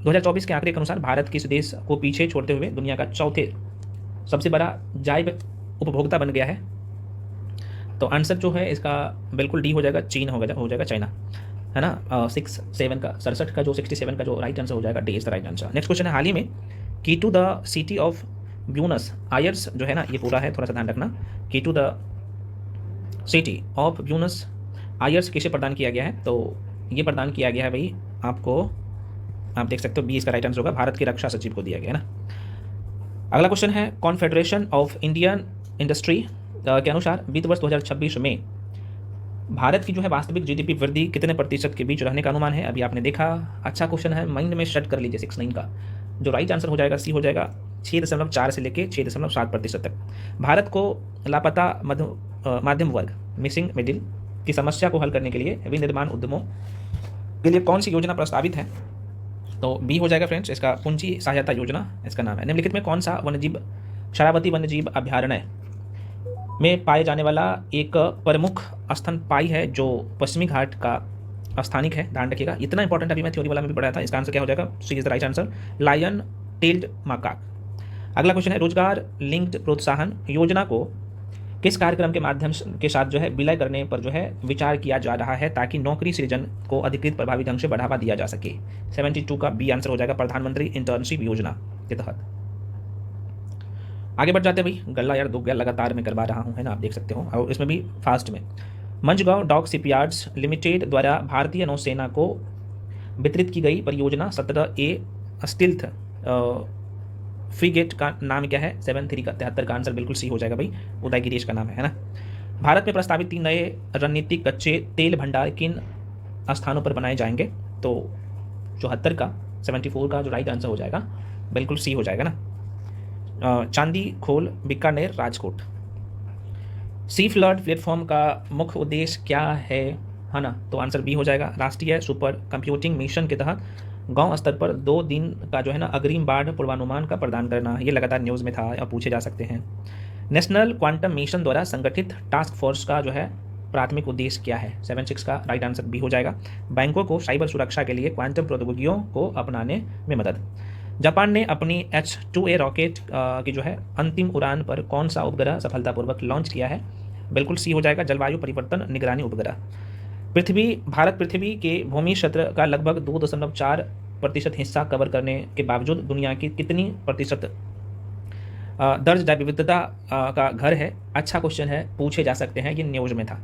2024 के आंकड़े के अनुसार भारत किस देश को पीछे छोड़ते हुए दुनिया का चौथे सबसे बड़ा जैव उपभोक्ता बन गया है? तो आंसर जो है इसका बिल्कुल डी हो जाएगा, चीन हो जाएगा, चाइना, है ना। 67 का 67 का जो 67 का जो राइट आंसर हो जाएगा, D is the right answer. Next question है, हाल ही में key to the city of Buenos Aires जो है ना, ये पूरा है, थोड़ा सा ध्यान रखना। Key to the city of Buenos Aires किसे प्रदान किया गया है? तो ये प्रदान किया गया है भाई आपको, आप देख सकते हो, बी इसका राइट आंसर होगा, भारत के रक्षा सचिव को दिया गया है ना। अगला क्वेश्चन है, कॉन्फेडरेशन ऑफ इंडियन इंडस्ट्री के अनुसार वित्त वर्ष 2026 में भारत की जो है वास्तविक GDP वृद्धि कितने प्रतिशत के बीच रहने का अनुमान है? अभी आपने देखा, अच्छा क्वेश्चन है, माइंड में सेट कर लीजिए। 69 का जो राइट आंसर हो जाएगा सी हो जाएगा, 6.4 से लेकर 6.7% तक। भारत को लापता मध्यम वर्ग, मिसिंग मिडिल की समस्या को हल करने के लिए विनिर्माण उद्यमों के लिए कौन सी योजना प्रस्तावित है? तो बी हो जाएगा फ्रेंड्स, इसका पूंजी सहायता योजना इसका नाम है। निम्नलिखित में कौन सा वन्यजीव शरावती वन्यजीव अभ्यारण्य में पाए जाने वाला एक प्रमुख स्तनपायी है जो पश्चिमी घाट का स्थानिक है? ध्यान रखिएगा, इतना इंपॉर्टेंट अभी मैं थ्योरी वाला में भी पढ़ाया था। इसका आंसर क्या हो जाएगा? C is the right answer, lion tailed macaque. अगला क्वेश्चन है, रोजगार लिंक्ड प्रोत्साहन योजना को किस कार्यक्रम के माध्यम के साथ जो है विलय करने पर जो है विचार किया जा रहा है ताकि नौकरी सृजन को अधिकृत प्रभावी ढंग से बढ़ावा दिया जा सके? 72 का बी आंसर हो जाएगा, प्रधानमंत्री इंटर्नशिप योजना के तहत। आगे बढ़ जाते हैं भाई, गल्ला यार 2 गया लगातार मैं करवा रहा हूँ, है ना, आप देख सकते हो, और इसमें भी फास्ट में। मंझगांव डॉक शिपयार्ड्स लिमिटेड द्वारा भारतीय नौसेना को वितरित की गई परियोजना 17A स्टिल्थ फ्रीगेट का नाम क्या है? 73 का 73 का आंसर बिल्कुल सी हो जाएगा भाई, उदयगिरी इसका नाम है ना। भारत में प्रस्तावित 3 नए रणनीतिक कच्चे तेल भंडार किन स्थानों पर बनाए जाएंगे? तो 74 का 74 का जो राइट आंसर हो जाएगा बिल्कुल सी हो जाएगा ना, चांदी खोल, बीकानेर, राजकोट। सी फ्लड प्लेटफॉर्म का मुख्य उद्देश्य क्या है ना? तो आंसर बी हो जाएगा, राष्ट्रीय सुपर कंप्यूटिंग मिशन के तहत गांव स्तर पर 2 दिन का जो है ना अग्रिम बाढ़ पूर्वानुमान का प्रदान करना। ये लगातार न्यूज़ में था या पूछे जा सकते हैं। नेशनल क्वांटम मिशन द्वारा संगठित टास्क फोर्स का जो है प्राथमिक उद्देश्य क्या है? 76 का राइट आंसर बी हो जाएगा, बैंकों को साइबर सुरक्षा के लिए क्वांटम प्रौद्योगिकियों को अपनाने में मदद। जापान ने अपनी H2A रॉकेट की जो है अंतिम उड़ान पर कौन सा उपग्रह सफलतापूर्वक लॉन्च किया है? बिल्कुल सी हो जाएगा, जलवायु परिवर्तन निगरानी उपग्रह। भारत पृथ्वी के भूमि क्षेत्र का लगभग 2.4% हिस्सा कवर करने के बावजूद दुनिया की कितनी प्रतिशत दर्ज जैव विविधता का घर है? अच्छा क्वेश्चन है, पूछे जा सकते हैं, ये न्यूज़ में था।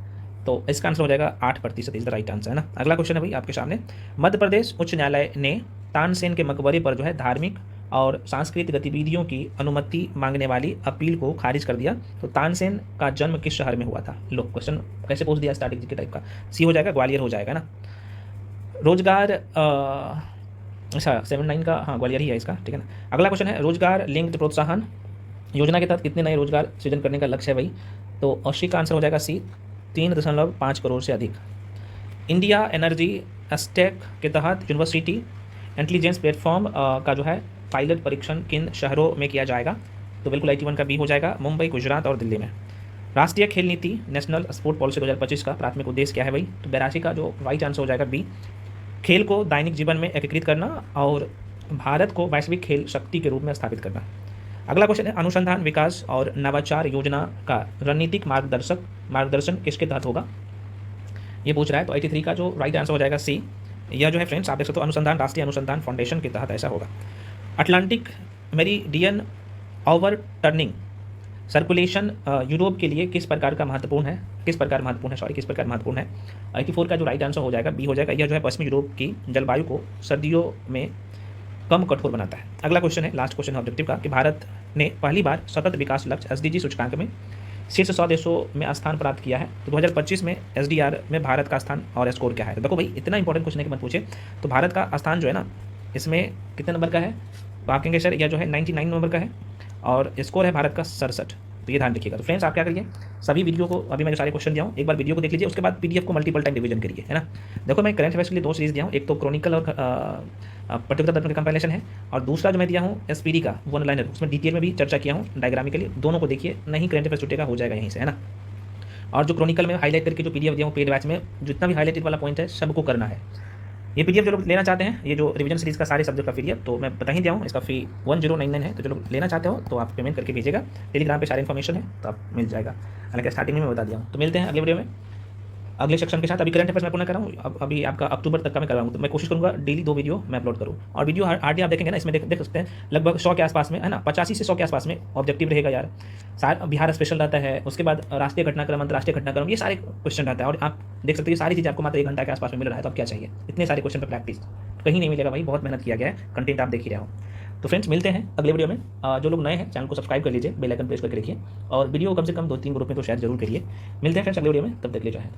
तो इसका आंसर हो जाएगा 8% इज द राइट आंसर, है ना। अगला क्वेश्चन है भाई आपके सामने, मध्य प्रदेश उच्च न्यायालय ने तानसेन के मकबरे पर जो है धार्मिक और सांस्कृतिक गतिविधियों की अनुमति मांगने वाली अपील को खारिज कर दिया। तो तानसेन का जन्म किस शहर में हुआ था? लो क्वेश्चन कैसे पूछ दिया, स्टार्टिंग के टाइप का। सी हो जाएगा, ग्वालियर हो जाएगा ना। रोजगार अच्छा 79 का हाँ ग्वालियर ही है इसका, ठीक है ना। अगला क्वेश्चन है, रोजगार लिंक्ड प्रोत्साहन योजना के तहत कितने नए रोजगार सृजन करने का लक्ष्य है भाई? तो 80 का आंसर हो जाएगा सी, 3.5 करोड़ से अधिक। इंडिया एनर्जी स्टैक के तहत यूनिवर्सिटी इंटेलिजेंस प्लेटफॉर्म का जो है पायलट परीक्षण किन शहरों में किया जाएगा? तो बिल्कुल 81 का बी हो जाएगा, मुंबई, गुजरात और दिल्ली में। राष्ट्रीय खेल नीति नेशनल स्पोर्ट पॉलिसी 2025 का प्राथमिक उद्देश्य क्या है भाई? तो 82 का जो राइट आंसर हो जाएगा बी, खेल को दैनिक जीवन में एकीकृत करना और भारत को वैश्विक खेल शक्ति के रूप में स्थापित करना। अगला क्वेश्चन है, अनुसंधान विकास और नवाचार योजना का रणनीतिक मार्गदर्शन किसके तहत होगा? ये पूछ रहा है। तो 83 का जो राइट आंसर हो जाएगा सी। यह जो है फ्रेंड्स आप देख सकते हो, अनुसंधान राष्ट्रीय अनुसंधान फाउंडेशन के तहत ऐसा होगा। Atlantic meridian over turning circulation Europe के लिए किस प्रकार महत्वपूर्ण है? 84 का जो राइट आंसर हो जाएगा बी हो जाएगा। यह जो है पश्चिमी यूरोप की जलवायु को सर्दियों में कम कठोर बनाता है। अगला क्वेश्चन है, लास्ट क्वेश्चन है ऑब्जेक्टिव का, कि भारत ने पहली बार सतत विकास लक्ष्य एसडीजी सूचकांक में शीर्ष 100 देशों में स्थान प्राप्त किया है। तो 2025 में एसडीआर में भारत का स्थान और स्कोर क्या है? तो देखो भाई, इतना इंपॉर्टेंट क्वेश्चन है कि मत पूछे। तो भारत का स्थान जो है ना, इसमें कितने नंबर का है? तो आप कहेंगे सर यह जो है 99 नंबर का है और स्कोर है भारत का 67। तो ये ध्यान रखिएगा। तो फ्रेंड्स आप क्या करिए, सभी वीडियो को, अभी मैं जो सारे क्वेश्चन दिया हूँ एक बार वीडियो को देख लीजिए, उसके बाद पीडीएफ को मल्टीपल टाइम रिवीजन करिए, है ना। देखो मैं करंट अफेयर्स के लिए 2 सीरीज दिया हूँ, एक तो क्रॉनिकल और पट्टिका दर्पण का कंपाइलेशन है, और दूसरा जो मैं दिया हूँ एसपीडी का वन लाइनर, उसमें डिटेल में भी चर्चा किया हूँ डायग्रामिकली। दोनों को देखिए, नहीं करंट अफेयर्स छूटेगा, हो जाएगा यहीं से, है ना। और जो क्रॉनिकल में हाईलाइट करके जो पीडीएफ दिया हूँ पेड बैच में, जितना भी हाईलाइटेड वाला पॉइंट है सबको करना है। ये पीडीएफ जो लोग लेना चाहते हैं, ये जो रिवीजन सीरीज का सारे सब्जेक्ट का पीडीएफ, तो मैं बता ही दिया हूँ, इसका फी 1099 है। तो जो लोग लेना चाहते हो तो आप पेमेंट करके भेजिएगा, टेलीग्राम पे सारी इन्फॉर्मेशन है, तो आप मिल जाएगा। हालांकि स्टार्टिंग में मैं बता दिया हूँ। तो मिलते हैं अगले वीडियो में अगले सेक्शन के साथ। अभी करंट अफेयर्स मैं पूर्ण कर रहा हूँ, अभी आपका अक्टूबर तक का मैं कर रहा हूँ। तो मैं कोशिश करूँगा डेली 2 वीडियो मैं अपलोड करूँ। और वीडियो आरटी आप देखेंगे ना, इसमें देख सकते हैं लगभग 100 के आसपास में, है ना, 85 से 100 के आसपास में ऑब्जेक्टिव रहेगा यार। बिहार स्पेशल रहता है, उसके बाद राष्ट्रीय घटनाक्रम, अंतर्राष्ट्रीय घटनाक्रम, ये सारे क्वेश्चन रहता है। और आप देख सकते हैं सारी चीज़ आपको मात्र 1 घंटा के आसपास में मिल रहा है। तो अब क्या चाहिए, इतने सारे क्वेश्चन पर प्रैक्टिस कहीं नहीं मिलेगा भाई, बहुत मेहनत किया गया है, कंटेंट आप देख ही रहे हो। तो फ्रेंड्स मिलते हैं अगले वीडियो में। जो लोग नए हैं चैनल को सब्सक्राइब कर लीजिए, बेल आइकन प्रेस करके रखिए, और वीडियो कम से कम 2-3 ग्रुप में तो शेयर जरूर करिए। मिलते हैं फ्रेंड्स अगले वीडियो में, तब तक ले जाए।